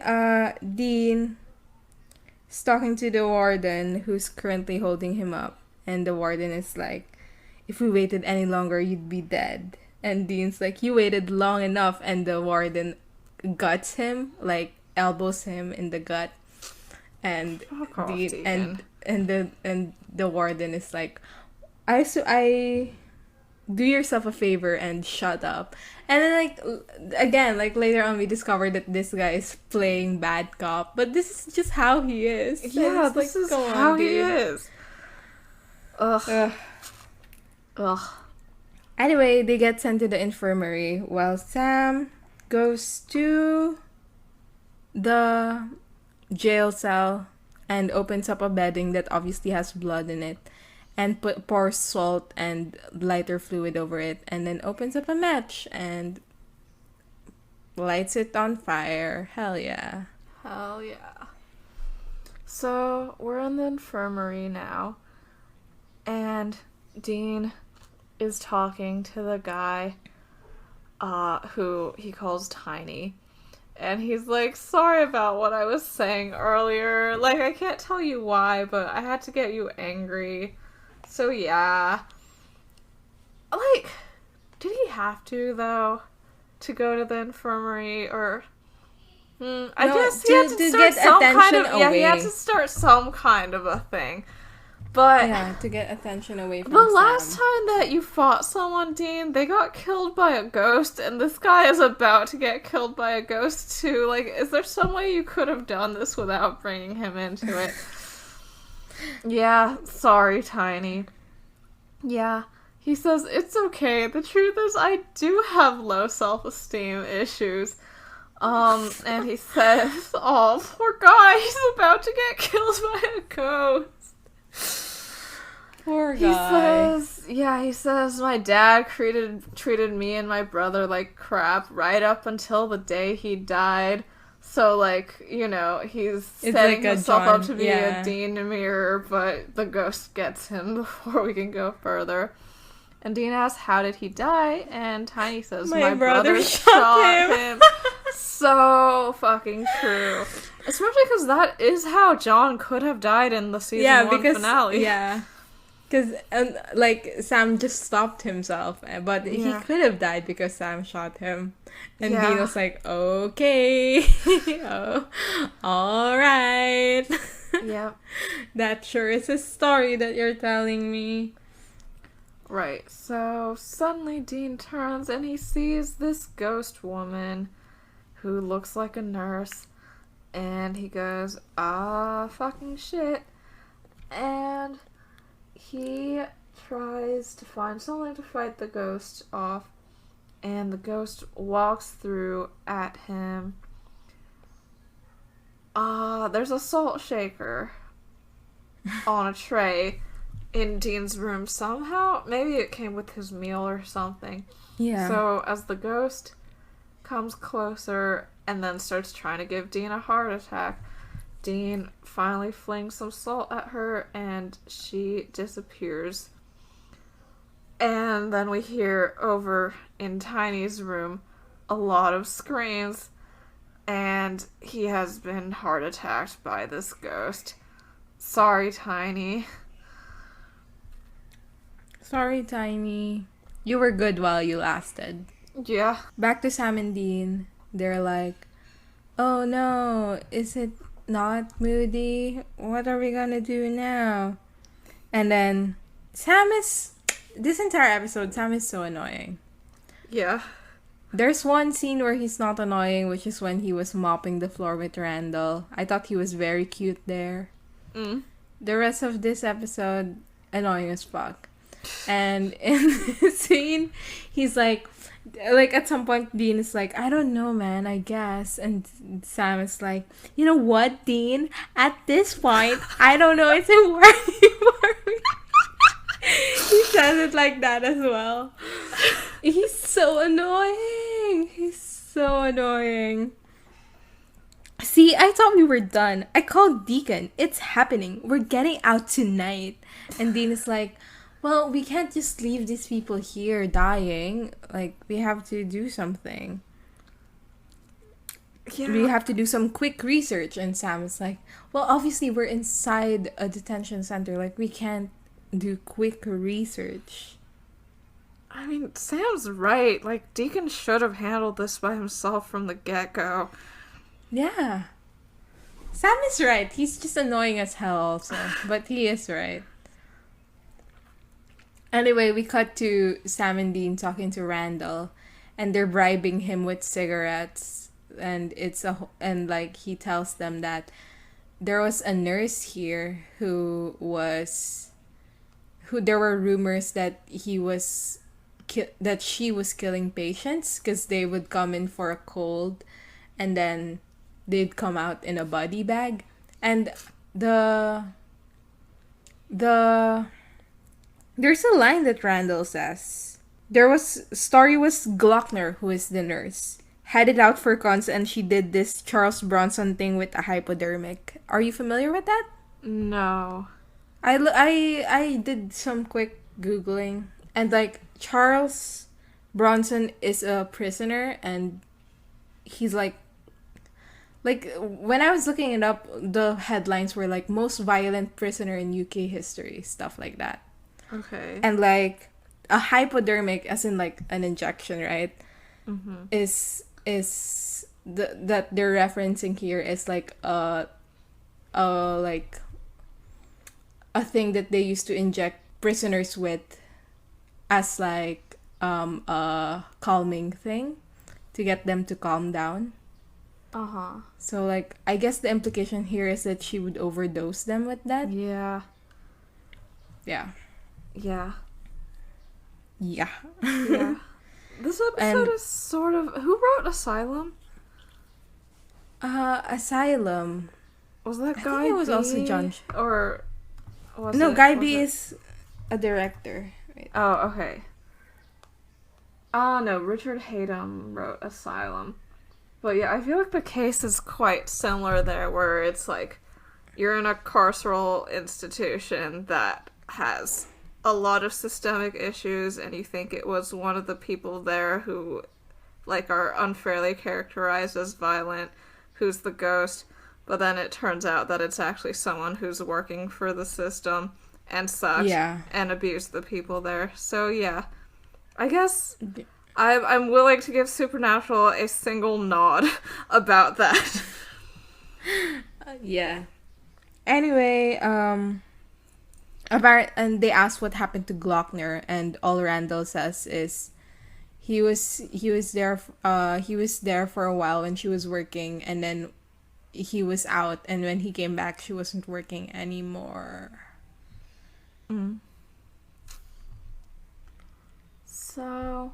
Dean is talking to the warden, who's currently holding him up. And the warden is like, "If we waited any longer, you'd be dead." And Dean's like, "You waited long enough." And the warden guts him, like elbows him in the gut. And the warden is like, I do yourself a favor and shut up." And then later on we discovered that this guy is playing bad cop, but this is just how he is. Yeah, this is how he is. Ugh. Anyway, they get sent to the infirmary while Sam goes to the jail cell and opens up a bedding that obviously has blood in it, and pours salt and lighter fluid over it, and then opens up a match and lights it on fire. Hell yeah. Hell yeah. So, we're in the infirmary now. And Dean is talking to the guy who he calls Tiny. And he's like, "Sorry about what I was saying earlier. Like, I can't tell you why, but I had to get you angry. So, yeah." Like, did he have to, though, to go to the infirmary? Or... I guess he had to start some kind of... Yeah, he had to start some kind of a thing. But Yeah, to get attention away from the last Sam. time that you fought someone, Dean, they got killed by a ghost, and this guy is about to get killed by a ghost too. Like, is there some way you could have done this without bringing him into it? Yeah, sorry, Tiny. Yeah. He says, it's okay. The truth is, I do have low self-esteem issues. And he says, oh, poor guy, he's about to get killed by a ghost. Poor guy. He says, my dad treated me and my brother like crap right up until the day he died. So, like, you know, he's setting himself up to be a Dean mirror, but the ghost gets him before we can go further. And Dean asks, how did he die? And Tiny says, my brother shot him. So fucking true. Especially because that is how John could have died in the season 1 finale. Yeah, because, like, Sam just stopped himself, but he could have died because Sam shot him. And Dean was like, okay, oh, all right. Yep. That sure is a story that you're telling me. Right, so suddenly Dean turns and he sees this ghost woman who looks like a nurse, and he goes, ah, fucking shit, and he tries to find something to fight the ghost off, and the ghost walks through at him. There's a salt shaker on a tray in Dean's room somehow. Maybe it came with his meal or something. Yeah. So as the ghost comes closer and then starts trying to give Dean a heart attack, Dean finally flings some salt at her and she disappears. And then we hear over in Tiny's room a lot of screams, and he has been heart attacked by this ghost. Sorry, Tiny. Sorry, Tiny. You were good while you lasted. Yeah. Back to Sam and Dean. They're like, oh no, is it not Moody? What are we gonna do now? And then this entire episode, Sam is so annoying. Yeah. There's one scene where he's not annoying, which is when he was mopping the floor with Randall. I thought he was very cute there. The rest of this episode, annoying as fuck. And in the scene, he's like at some point, Dean is like, I don't know, man, I guess. And Sam is like, you know what, Dean? At this point, I don't know, it's working for me. He says it like that as well. He's so annoying. See, I thought we were done. I called Deacon. It's happening. We're getting out tonight. And Dean is like, well, we can't just leave these people here dying. Like, we have to do something. Yeah. We have to do some quick research. And Sam is like, well, obviously we're inside a detention center. Like, we can't do quick research. I mean, Sam's right. Like, Deacon should have handled this by himself from the get-go. Yeah. Sam is right. He's just annoying as hell also. But he is right. Anyway, we cut to Sam and Dean talking to Randall. And they're bribing him with cigarettes. And he tells them that there was a nurse here who there were rumors that she was killing patients because they would come in for a cold and then they'd come out in a body bag. And there's a line that Randall says. Story was Glockner, who is the nurse, headed out for cons and she did this Charles Bronson thing with a hypodermic. Are you familiar with that? No. I did some quick Googling, and like Charles Bronson is a prisoner, and he's like when I was looking it up, the headlines were like most violent prisoner in UK history, stuff like that. Okay. And like a hypodermic, as in like an injection, right? Mm-hmm. That they're referencing here is like a thing that they used to inject prisoners with as like a calming thing to get them to calm down. Uh-huh. So like I guess the implication here is that she would overdose them with that. Yeah. Yeah. Yeah. Yeah. Yeah. This episode is sort of... Who wrote Asylum? Asylum. Was that I Guy think it was B? also John. Or was No, it, Guy was B it- is a director. Wait. Oh, okay. No, Richard Hatem wrote Asylum. But yeah, I feel like the case is quite similar there, where it's like you're in a carceral institution that has a lot of systemic issues, and you think it was one of the people there who, like, are unfairly characterized as violent, who's the ghost, but then it turns out that it's actually someone who's working for the system and such, and abused the people there. So yeah, I guess I'm willing to give Supernatural a single nod about that. Yeah. Anyway, and they asked what happened to Glockner, and all Randall says is he was there for a while when she was working, and then he was out, and when he came back she wasn't working anymore. So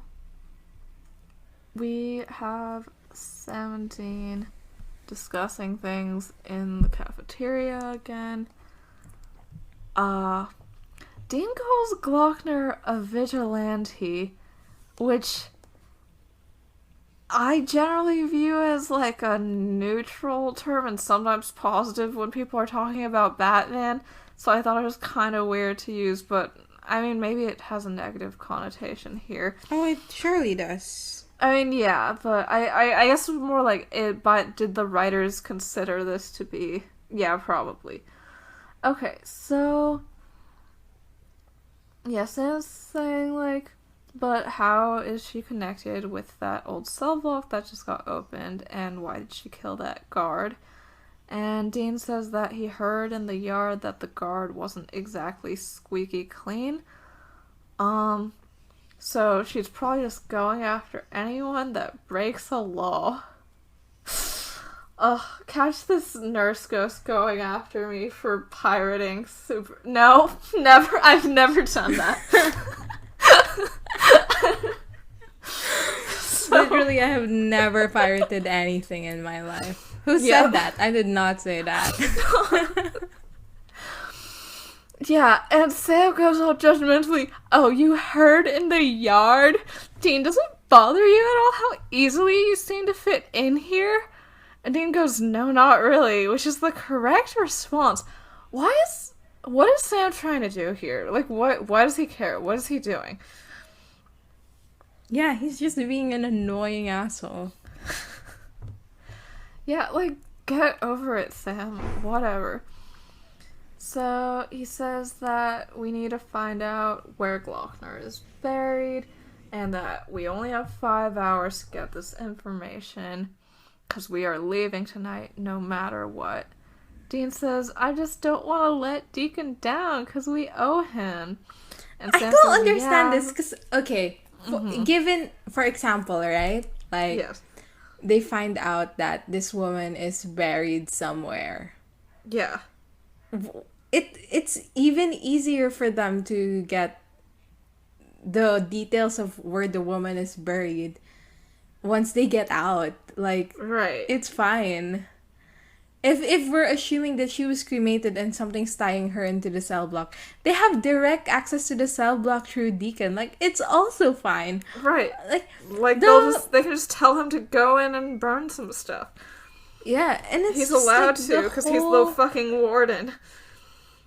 we have 17 discussing things in the cafeteria again. Dean calls Glockner a vigilante, which I generally view as like a neutral term and sometimes positive when people are talking about Batman, so I thought it was kind of weird to use, but I mean, maybe it has a negative connotation here. Oh, it surely does. I mean, yeah, but I guess more like it, but did the writers consider this to be... Yeah, probably. Okay, so... Yeah, Sam's saying, like, but how is she connected with that old cell block that just got opened, and why did she kill that guard? And Dean says that he heard in the yard that the guard wasn't exactly squeaky clean. So she's probably just going after anyone that breaks a law. Ugh, catch this nurse ghost going after me for pirating super... No, never. I've never done that. Literally, I have never pirated anything in my life. Who said that? I did not say that. Yeah, and Sam goes all judgmentally, oh, you heard in the yard? Dean, does it bother you at all how easily you seem to fit in here? And Dean goes, no, not really, which is the correct response. What is Sam trying to do here? Like, why does he care? What is he doing? Yeah, he's just being an annoying asshole. Yeah, like, get over it, Sam. Whatever. So, he says that we need to find out where Glockner is buried, and that we only have 5 hours to get this information, because we are leaving tonight no matter what. Dean says, I just don't want to let Deacon down, because we owe him. And Sam I don't says, understand yeah. this, because, okay, given, for example, right? Like, Yes. they find out that this woman is buried somewhere. Yeah. It's even easier for them to get the details of where the woman is buried once they get out. Like, Right. it's fine. If we're assuming that she was cremated and something's tying her into the cell block, they have direct access to the cell block through Deacon. Like, it's also fine. Right. Like they can just tell him to go in and burn some stuff. Yeah, and it's He's just, allowed like, to, because he's the fucking warden.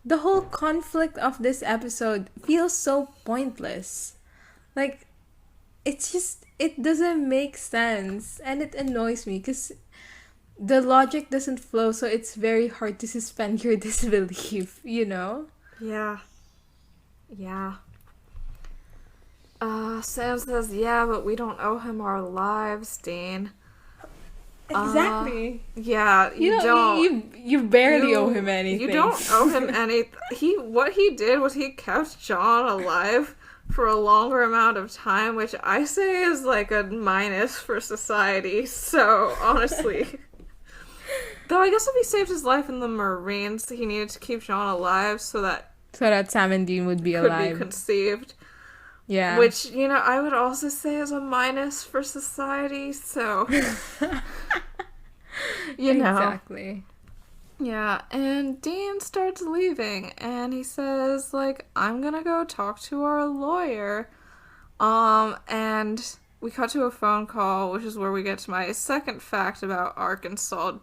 The whole conflict of this episode feels so pointless. Like, it's just, it doesn't make sense. And it annoys me because the logic doesn't flow, so it's very hard to suspend your disbelief, you know? Yeah. Yeah. Sam says, yeah, but we don't owe him our lives, Dean. Exactly. Yeah, you You don't. you barely owe him anything. You don't owe him anything. What he did was he kept John alive for a longer amount of time, which I say is like a minus for society. So, honestly. Though I guess if he saved his life in the Marines, he needed to keep John alive so that Sam and Dean would be could alive. be conceived. Yeah. Which, I would also say is a minus for society, so... Exactly. Yeah, and Dean starts leaving, and he says, like, I'm gonna go talk to our lawyer. And we cut to a phone call, which is where we get to my second fact about Arkansas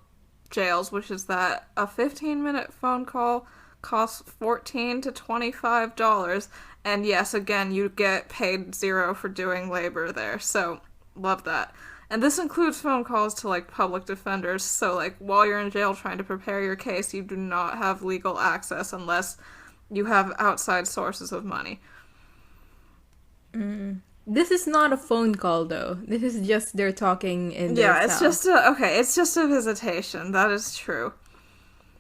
jails, which is that a 15-minute phone call costs $14 to $25. And yes, again, you get paid $0 for doing labor there, so love that. And this includes phone calls to, like, public defenders, so, like, while you're in jail trying to prepare your case, you do not have legal access unless you have outside sources of money. This is not a phone call, though. This is just they're talking in their Yeah, it's cell. it's just a visitation, that is true.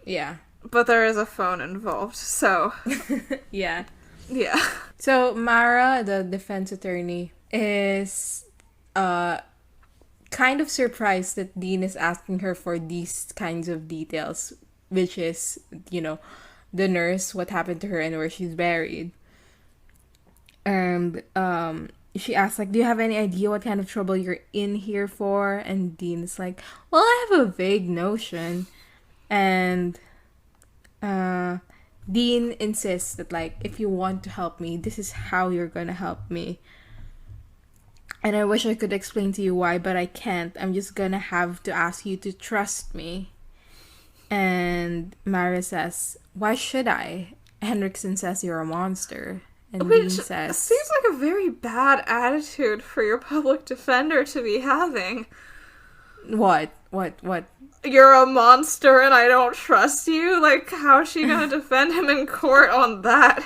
Yeah. But there is a phone involved, so... Yeah. Yeah. So Mara, the defense attorney, is kind of surprised that Dean is asking her for these kinds of details, which is, the nurse, what happened to her, and where she's buried. And she asks, like, do you have any idea what kind of trouble you're in here for? And Dean is like, well, I have a vague notion. And Dean insists that, like, if you want to help me, this is how you're gonna help me. And I wish I could explain to you why, but I can't. I'm just gonna have to ask you to trust me. And Mara says, why should I? Henriksen says you're a monster. And Dean Which says... seems like a very bad attitude for your public defender to be having. What? You're a monster and I don't trust you? Like, how's she gonna defend him in court on that?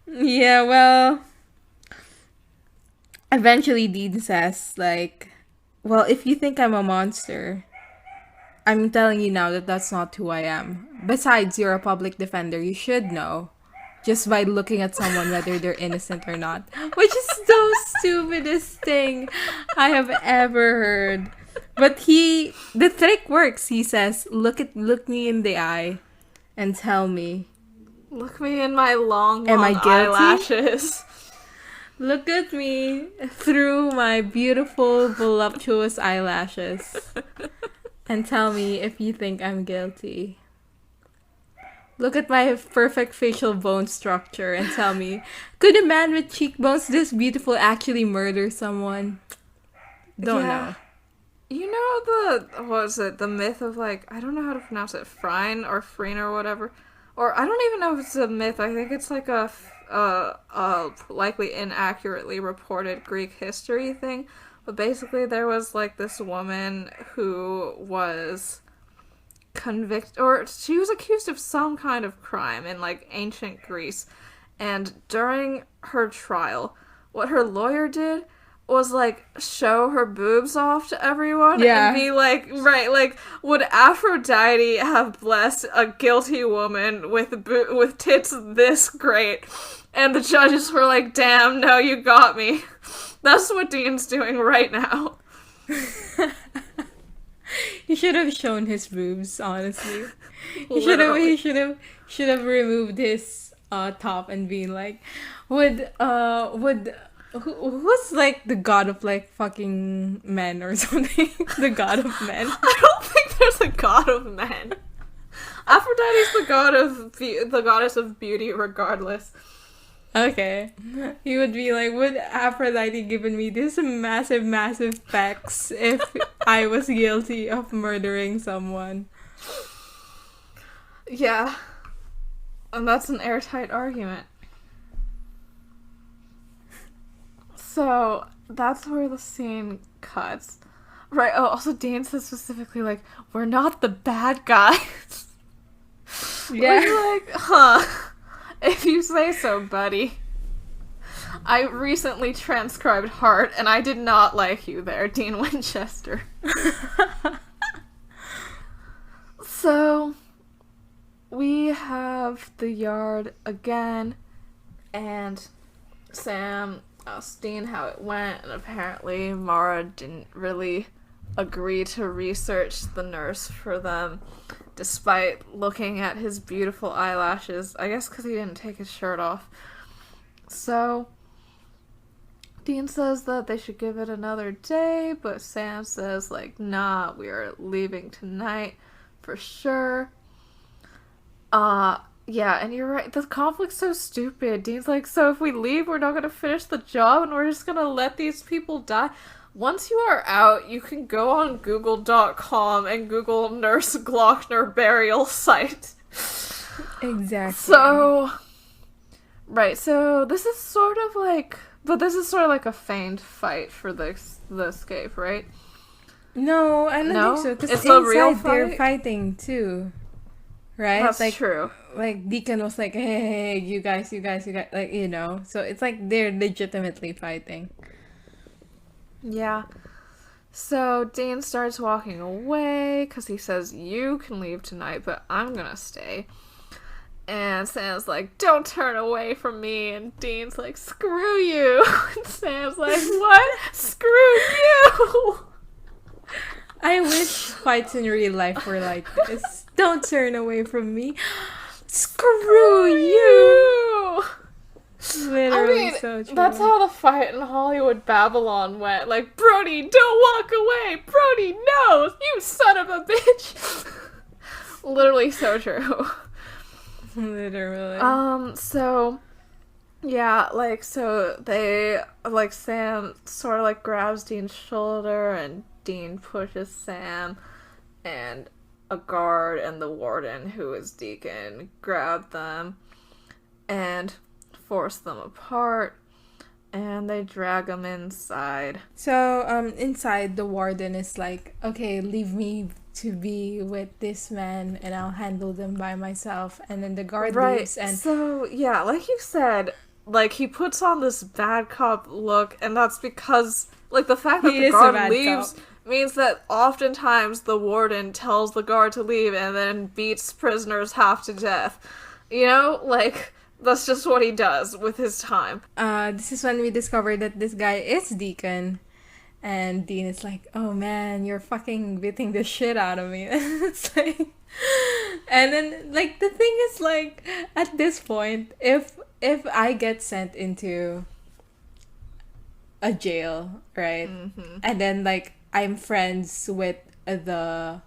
Yeah, well... Eventually Dean says, like, well, if you think I'm a monster, I'm telling you now that that's not who I am. Besides, you're a public defender. You should know. Just by looking at someone whether they're innocent or not. Which is the stupidest thing I have ever heard. But the trick works. He says, look me in the eye and tell me. Look me in my long Am I guilty? eyelashes. Look at me through my beautiful, voluptuous eyelashes. And tell me if you think I'm guilty. Look at my perfect facial bone structure and tell me, could a man with cheekbones this beautiful actually murder someone? Don't know. You know the myth of, like, I don't know how to pronounce it, Frine or Freen or whatever. Or I don't even know if it's a myth. I think it's like a likely inaccurately reported Greek history thing. But basically there was, like, this woman who was convicted, or she was accused of some kind of crime in, like, ancient Greece. And during her trial, what her lawyer did was, like, show her boobs off to everyone and be like, right, like, would Aphrodite have blessed a guilty woman with tits this great? And the judges were like, damn, no, you got me. That's what Dean's doing right now. He should have shown his boobs, honestly. He should have removed his top and been like, who's like the god of, like, fucking men or something? The god of men. I don't think there's a god of men. Aphrodite's the goddess of beauty regardless. Okay. He would be like, would Aphrodite given me this massive, massive pecs if I was guilty of murdering someone? Yeah. And that's an airtight argument. So, that's where the scene cuts. Right, oh, also Dean says specifically, like, we're not the bad guys. Yeah. We're like, huh. If you say so, buddy. I recently transcribed heart, and I did not like you there, Dean Winchester. So, we have the yard again, and Sam asked Dean how it went, and apparently Mara didn't really agree to research the nurse for them, despite looking at his beautiful eyelashes, I guess because he didn't take his shirt off. So, Dean says that they should give it another day, but Sam says, like, nah, we are leaving tonight for sure. Yeah, and you're right, the conflict's so stupid. Dean's like, so if we leave, we're not gonna finish the job, and we're just gonna let these people die? Once you are out, you can go on Google.com and Google Nurse Glockner burial site. Exactly. So, right, so this is sort of like a feigned fight for the escape, right? No, I don't No? think so. Because It's a real inside they're fight? fighting too, right? That's like, true. Like Deacon was like, hey, you guys, like, you know. So it's like they're legitimately fighting. Yeah. So Dean starts walking away because he says, you can leave tonight, but I'm gonna stay. And Sam's like, don't turn away from me. And Dean's like, screw you. And Sam's like, what? Screw you. I wish fights in real life were like this. Don't turn away from me. Screw you. Literally, so true. That's how the fight in Hollywood Babylon went. Like, Brody, don't walk away. Brody, no, you son of a bitch. Literally so true. Literally. So, yeah, like, so they, like, Sam sort of, like, grabs Dean's shoulder, and Dean pushes Sam, and a guard and the warden, who is Deacon, grab them, and force them apart, and they drag them inside. So, inside, the warden is like, okay, leave me to be with this man, and I'll handle them by myself. And then the guard leaves, and so, yeah, like you said, like, he puts on this bad cop look, and that's because, like, the fact that the guard leaves means that oftentimes the warden tells the guard to leave and then beats prisoners half to death. You know? Like, that's just what he does with his time. This is when we discovered that this guy is Deacon. And Dean is like, oh man, you're fucking beating the shit out of me. It's like... And then, like, the thing is, like, at this point, if I get sent into a jail, right? Mm-hmm. And then, like, I'm friends with the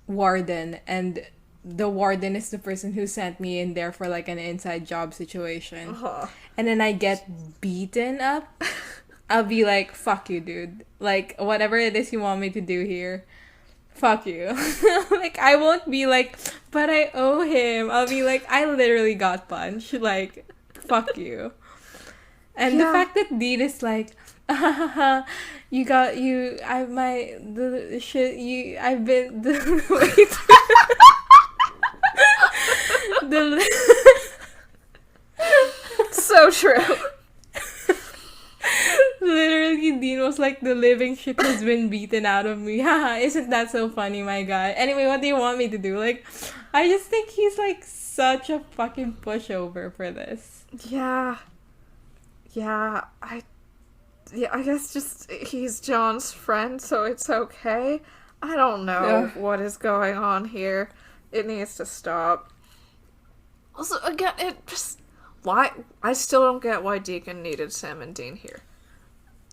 warden, and the warden is the person who sent me in there for, like, an inside job situation. Uh-huh. And then I get beaten up. I'll be like, fuck you, dude. Like, whatever it is you want me to do here, fuck you. Like, I won't be like, but I owe him. I'll be like, I literally got punched. Like, fuck you. And the fact that Dean is like, I've been, wait. So true. Literally, Dean was like, the living shit has been beaten out of me. Haha, isn't that so funny, my guy? Anyway, what do you want me to do? Like, I just think he's like such a fucking pushover for this. Yeah. I guess just he's John's friend, so it's okay. I don't know what is going on here. It needs to stop. Also, again, why? I still don't get why Deacon needed Sam and Dean here.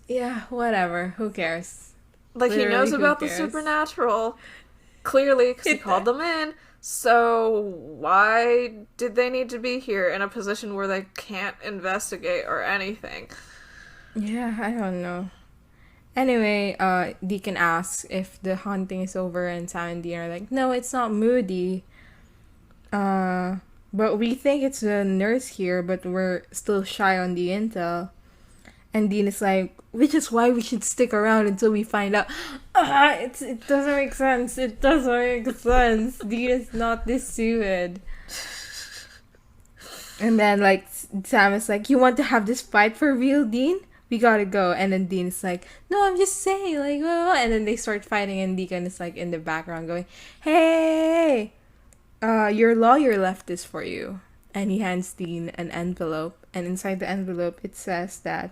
Yeah, whatever. Who cares? Like, literally, he knows about the supernatural, clearly, because he called them in. So why did they need to be here in a position where they can't investigate or anything? Yeah, I don't know. Anyway, Deacon asks if the hunting is over, and Sam and Dean are like, no, it's not Moody. But we think it's the nurse here, but we're still shy on the intel. And Dean is like, which is why we should stick around until we find out. It doesn't make sense. It doesn't make sense. Dean is not this stupid. And then, like, Sam is like, you want to have this fight for real, Dean? We gotta go. And then Dean is like, no, I'm just saying, like, oh. And then they start fighting, and Deacon is like in the background going, hey, your lawyer left this for you. And he hands Dean an envelope, and inside the envelope it says that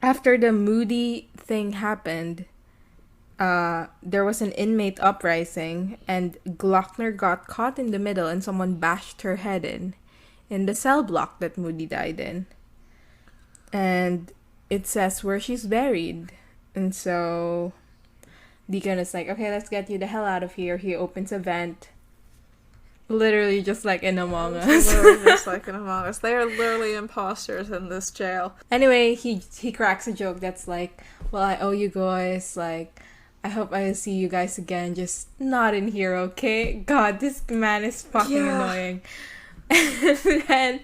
after the Moody thing happened, there was an inmate uprising, and Glockner got caught in the middle, and someone bashed her head in the cell block that Moody died in. And it says where she's buried. And so Deacon is like, okay, let's get you the hell out of here. He opens a vent. Literally just like in Among Us. Literally just like in Among Us. They are literally imposters in this jail. Anyway, he cracks a joke that's like, well, I owe you guys, like, I hope I see you guys again, just not in here, okay? God, this man is fucking annoying. And then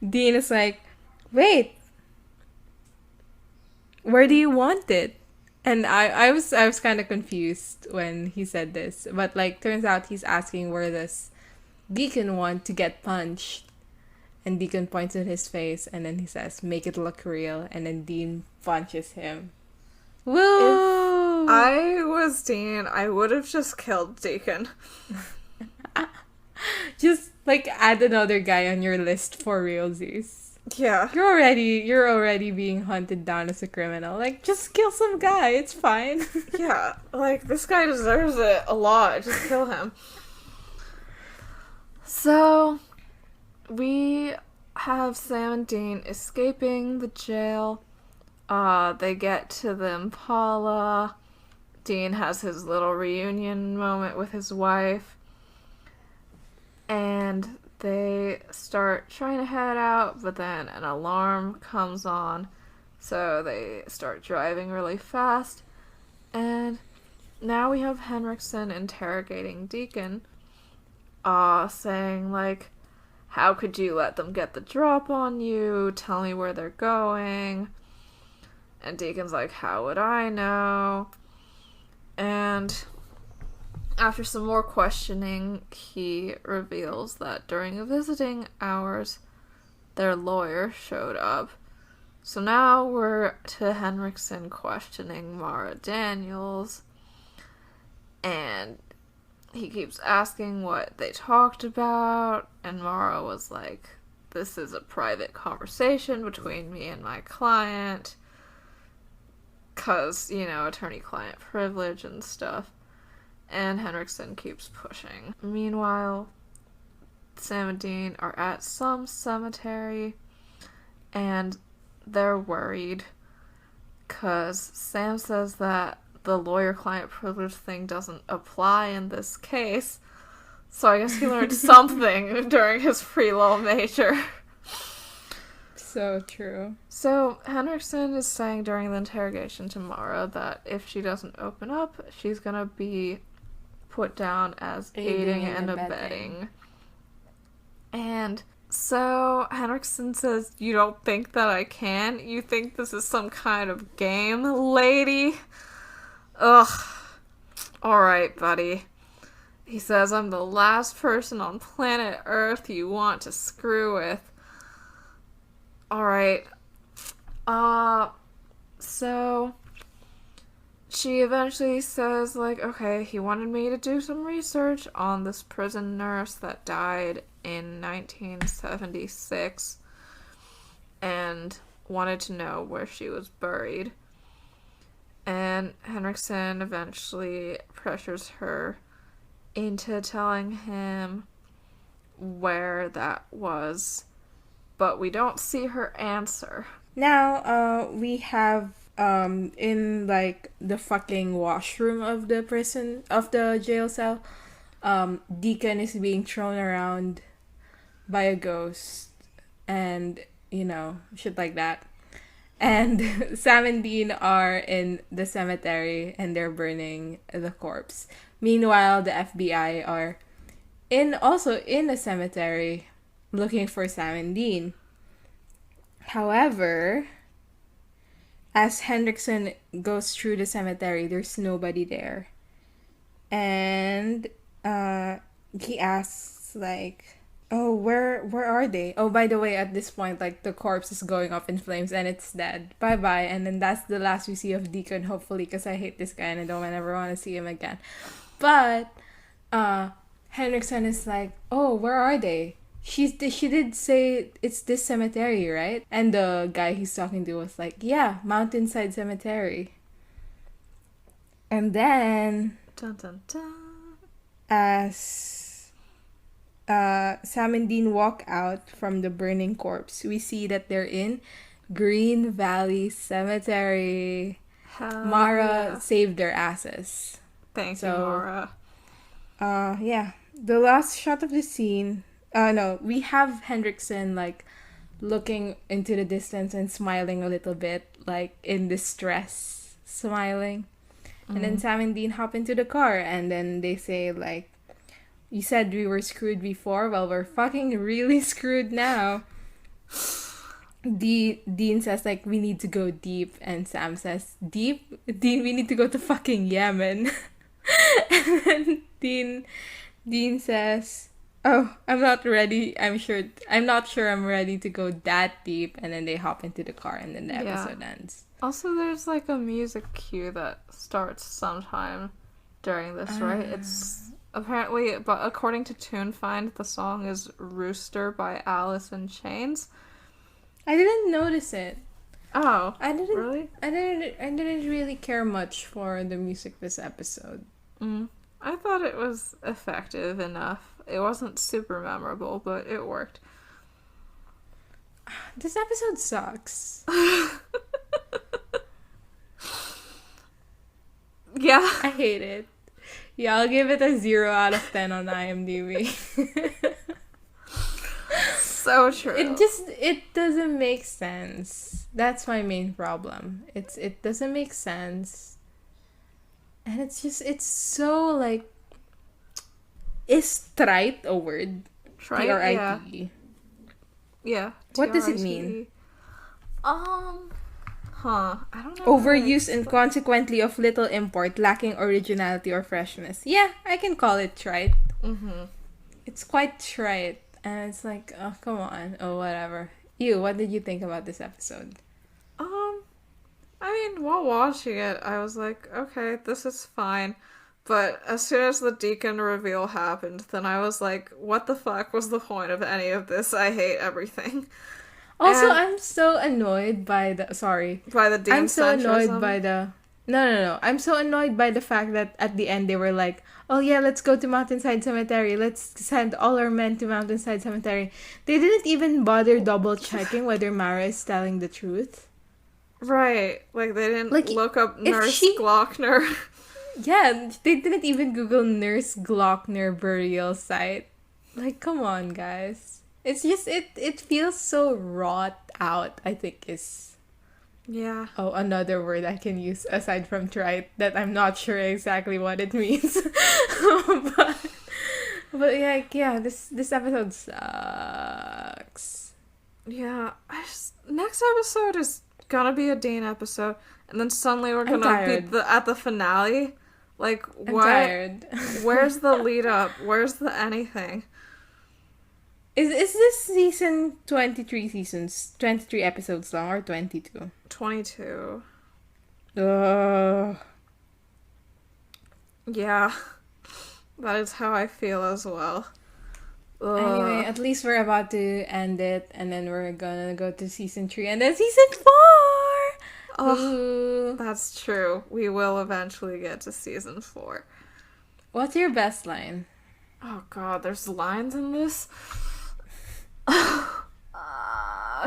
Dean is like, wait, where do you want it? And I was kind of confused when he said this, but like turns out he's asking where this Deacon want to get punched, and Deacon points at his face, and then he says, make it look real, and then Dean punches him. Woo! If I was Dean, I would have just killed Deacon. Just like add another guy on your list for realsies. Yeah. You're already being hunted down as a criminal. Like, just kill some guy. It's fine. Yeah. Like, this guy deserves it a lot. Just kill him. So, we have Sam and Dean escaping the jail. They get to the Impala. Dean has his little reunion moment with his wife. And they start trying to head out, but then an alarm comes on, so they start driving really fast. And now we have Henriksen interrogating Deacon, saying, like, how could you let them get the drop on you? Tell me where they're going. And Deacon's like, how would I know? And after some more questioning, he reveals that during the visiting hours, their lawyer showed up. So now we're to Henriksen questioning Mara Daniels, and he keeps asking what they talked about, and Mara was like, this is a private conversation between me and my client, 'cause, you know, attorney-client privilege and stuff. And Henriksen keeps pushing. Meanwhile, Sam and Dean are at some cemetery, and they're worried because Sam says that the lawyer-client privilege thing doesn't apply in this case. So I guess he learned something during his pre-law major. So true. So Henriksen is saying during the interrogation to Mara that if she doesn't open up, she's gonna be put down as aiding and abetting. And so Henriksen says, you don't think that I can? You think this is some kind of game, lady? Ugh. Alright, buddy. He says, I'm the last person on planet Earth you want to screw with. Alright. So she eventually says, like, okay, he wanted me to do some research on this prison nurse that died in 1976 and wanted to know where she was buried. And Henriksen eventually pressures her into telling him where that was, but we don't see her answer. Now, we have in like the fucking washroom of the prison, of the jail cell, Deacon is being thrown around by a ghost, and you know, shit like that. And Sam and Dean are in the cemetery and they're burning the corpse. Meanwhile, the FBI are also in the cemetery looking for Sam and Dean. However, as Henriksen goes through the cemetery, there's nobody there. And he asks, like, Oh, where are they? Oh, by the way, at this point, like the corpse is going up in flames and it's dead. Bye bye. And then that's the last we see of Deacon, hopefully, because I hate this guy and I don't ever want to see him again. But Henriksen is like, oh, where are they? She did say it's this cemetery, right? And the guy he's talking to was like, yeah, Mountainside Cemetery. And then Dun dun dun. as Sam and Dean walk out from the burning corpse, we see that they're in Green Valley Cemetery. Hell Mara yeah. saved their asses. Thank you, So, Mara. Yeah. The last shot of the scene. No, we have Hendrickson like looking into the distance and smiling a little bit, like in distress, smiling. And then Sam and Dean hop into the car, and then they say like, "You said we were screwed before. Well, we're fucking really screwed now." Dean says like, "We need to go deep," and Sam says, "Deep? Dean, we need to go to fucking Yemen." And then Dean says, "Oh, I'm not ready. I'm not sure I'm ready to go that deep." And then they hop into the car, and then the Yeah. episode ends. Also, there's like a music cue that starts sometime during this, right? It's apparently, but according to TuneFind, the song is "Rooster" by Alice in Chains. I didn't notice it. Oh, I didn't really? I didn't really care much for the music this episode. I thought it was effective enough. It wasn't super memorable, but it worked. This episode sucks. Yeah. I hate it. Yeah, I'll give it a 0 out of 10 on IMDb. So true. It doesn't make sense. That's my main problem. It doesn't make sense. And it's so like, is trite a word? Trite? Yeah. Trite. Yeah. What does it TRITE. mean? I don't know. Overuse and consequently of little import, lacking originality or freshness. Yeah, I can call it trite. It's quite trite. And it's like, oh, come on. Oh, whatever. You, what did you think about this episode? I mean, while watching it, I was like, okay, this is fine. But as soon as the Deacon reveal happened, then I was like, what the fuck was the point of any of this? I hate everything. Also, And- I'm so annoyed by the... Sorry. By the Dean I'm so annoyed centrism. by the... No. I'm so annoyed by the fact that at the end they were like, oh yeah, let's go to Mountainside Cemetery. Let's send all our men to Mountainside Cemetery. They didn't even bother double checking whether Mara is telling the truth. Right. Like, they didn't Like, look up if Nurse she- Glockner. Yeah, they didn't even Google Nurse Glockner burial site. Like, come on, guys. It's just, it feels so wrought out, I think is... Yeah. Oh, another word I can use aside from trite that I'm not sure exactly what it means. but yeah, this episode sucks. Yeah. Next episode is gonna be a Dean episode, and then suddenly we're I'm gonna be tired. at the finale. Like, I'm what? tired. Where's the lead up? Where's the anything? Is this season 23 episodes long or 22? 22. Ugh. Yeah. That is how I feel as well. Ugh. Anyway, at least we're about to end it, and then we're gonna go to season 3 and then season 4. Ugh. Ooh. That's true. We will eventually get to season 4. What's your best line? Oh god, there's lines in this?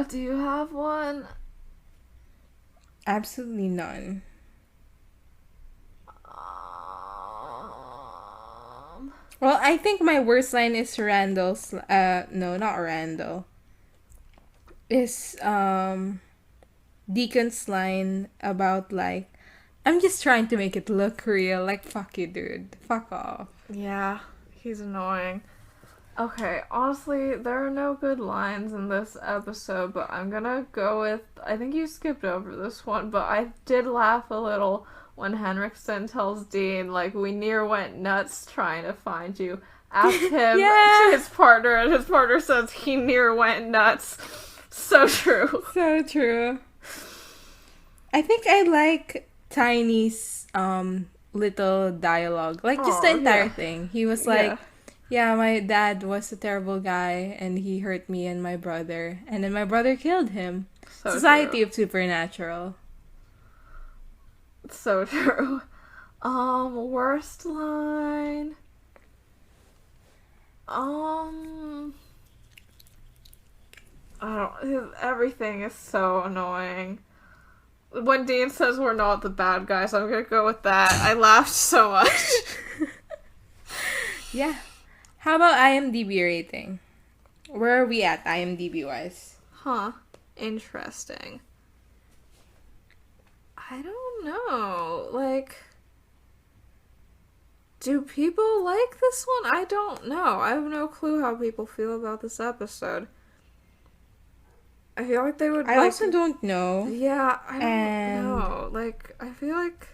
Do you have one? Absolutely none. Well, I think my worst line is Randall's. No, not Randall. Is Deacon's line about like, I'm just trying to make it look real. Like, fuck you, dude. Fuck off. Yeah, he's annoying. Okay, honestly, there are no good lines in this episode, but I'm gonna go with... I think you skipped over this one, but I did laugh a little when Henriksen tells Dean, like, we near went nuts trying to find you. asked him Yeah. to his partner, and his partner says he near went nuts. So true. So true. I think I like Tiny's little dialogue. Like just the Oh, entire yeah. thing. He was Yeah. like, yeah, my dad was a terrible guy and he hurt me and my brother. And then my brother killed him. So Society true. of Supernatural. So true. Worst line. I don't. Everything is so annoying. When Dean says we're not the bad guys, I'm gonna go with that. I laughed so much. Yeah. How about IMDb rating? Where are we at IMDb wise? Huh. Interesting. I don't know. Like, do people like this one? I don't know. I have no clue how people feel about this episode. I feel like they would. I also don't know. Yeah, I don't And- know. Like, I feel like.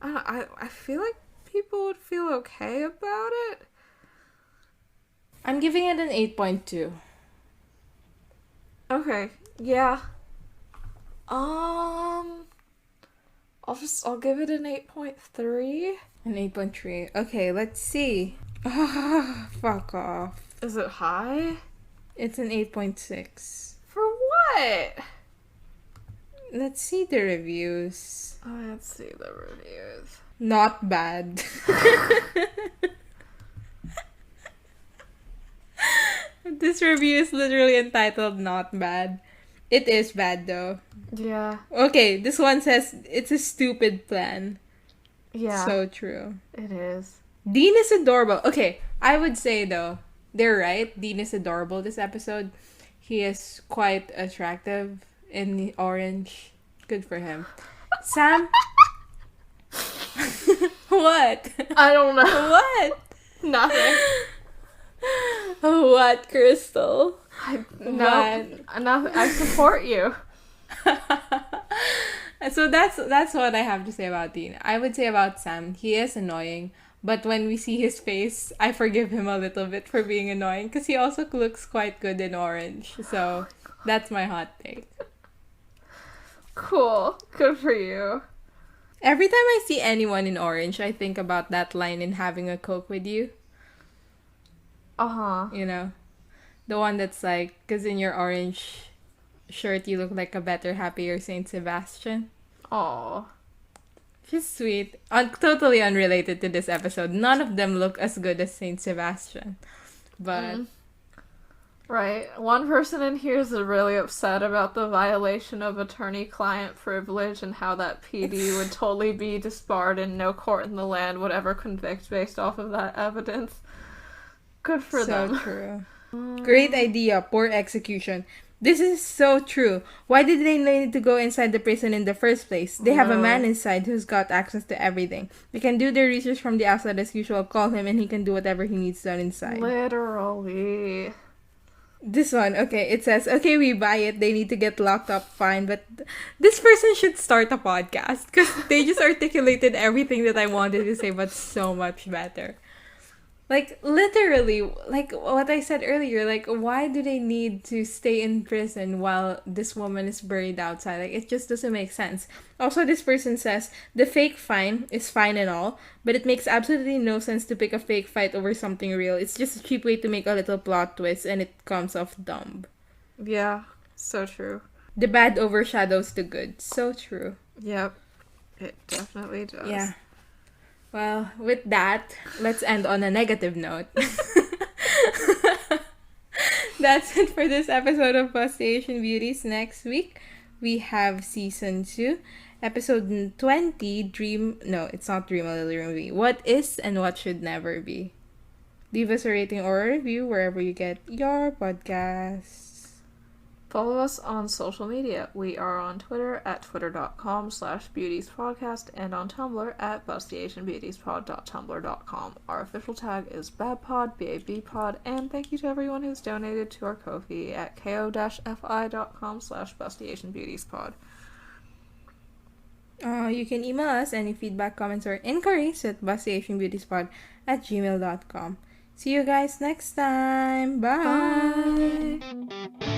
I feel like people would feel okay about it. I'm giving it an 8.2. Okay. Yeah. I'll give it an 8.3. An 8.3. Okay, let's see. Fuck off. Is it high? It's an 8.6. For what? Let's see the reviews. Oh, let's see the reviews. Not bad. This review is literally entitled Not Bad. It is bad though. Yeah. Okay, this one says it's a stupid plan. Yeah. So true. it is. Dean is adorable. Okay, I would say though, they're right. Dean is adorable this episode. He is quite attractive in the orange. Good for him. Sam? What? I don't know. What? Nothing. What, Crystal? Nothing. I support you. So that's what I have to say about Dean. I would say about Sam, he is annoying, but when we see his face, I forgive him a little bit for being annoying because he also looks quite good in orange. So that's my hot take. Cool. Good for you. Every time I see anyone in orange, I think about that line in Having a Coke with You. Uh-huh. You know? The one that's like, because in your orange shirt, you look like a better, happier Saint Sebastian. Aw. She's sweet. Totally unrelated to this episode. None of them look as good as Saint Sebastian. But... Right. One person in here is really upset about the violation of attorney-client privilege and how that PD would totally be disbarred and no court in the land would ever convict based off of that evidence. Good for them. So true. Great idea. Poor execution. This is so true. Why did they need to go inside the prison in the first place? They have a man inside who's got access to everything. They can do their research from the outside as usual. Call him and he can do whatever he needs done inside. Literally. This one, okay, it says, okay, we buy it. They need to get locked up, fine. But this person should start a podcast because they just articulated everything that I wanted to say, but so much better. Like, literally, like what I said earlier, like, why do they need to stay in prison while this woman is buried outside? Like, it just doesn't make sense. Also, this person says, the fake fine is fine and all, but it makes absolutely no sense to pick a fake fight over something real. It's just a cheap way to make a little plot twist, and it comes off dumb. Yeah, so true. The bad overshadows the good. So true. Yep. It definitely does. Yeah. Well, with that, let's end on a negative note. That's it for this episode of Busty Asian Beauties. Next week, we have season 2, episode 20, Dream... No, it's not Dream a Little Movie. What is and what should never be. Leave us a rating or a review wherever you get your podcasts. Follow us on social media. We are on Twitter at twitter.com/beautiespodcast and on Tumblr at bustyasianbeautiespod.tumblr.com. Our official tag is BABPOD, BABPOD, and thank you to everyone who's donated to our Ko-fi at ko-fi.com/bustyasianbeautiespod. You can email us any feedback, comments, or inquiries at bustyasianbeautiespod@gmail.com. See you guys next time. Bye. Bye.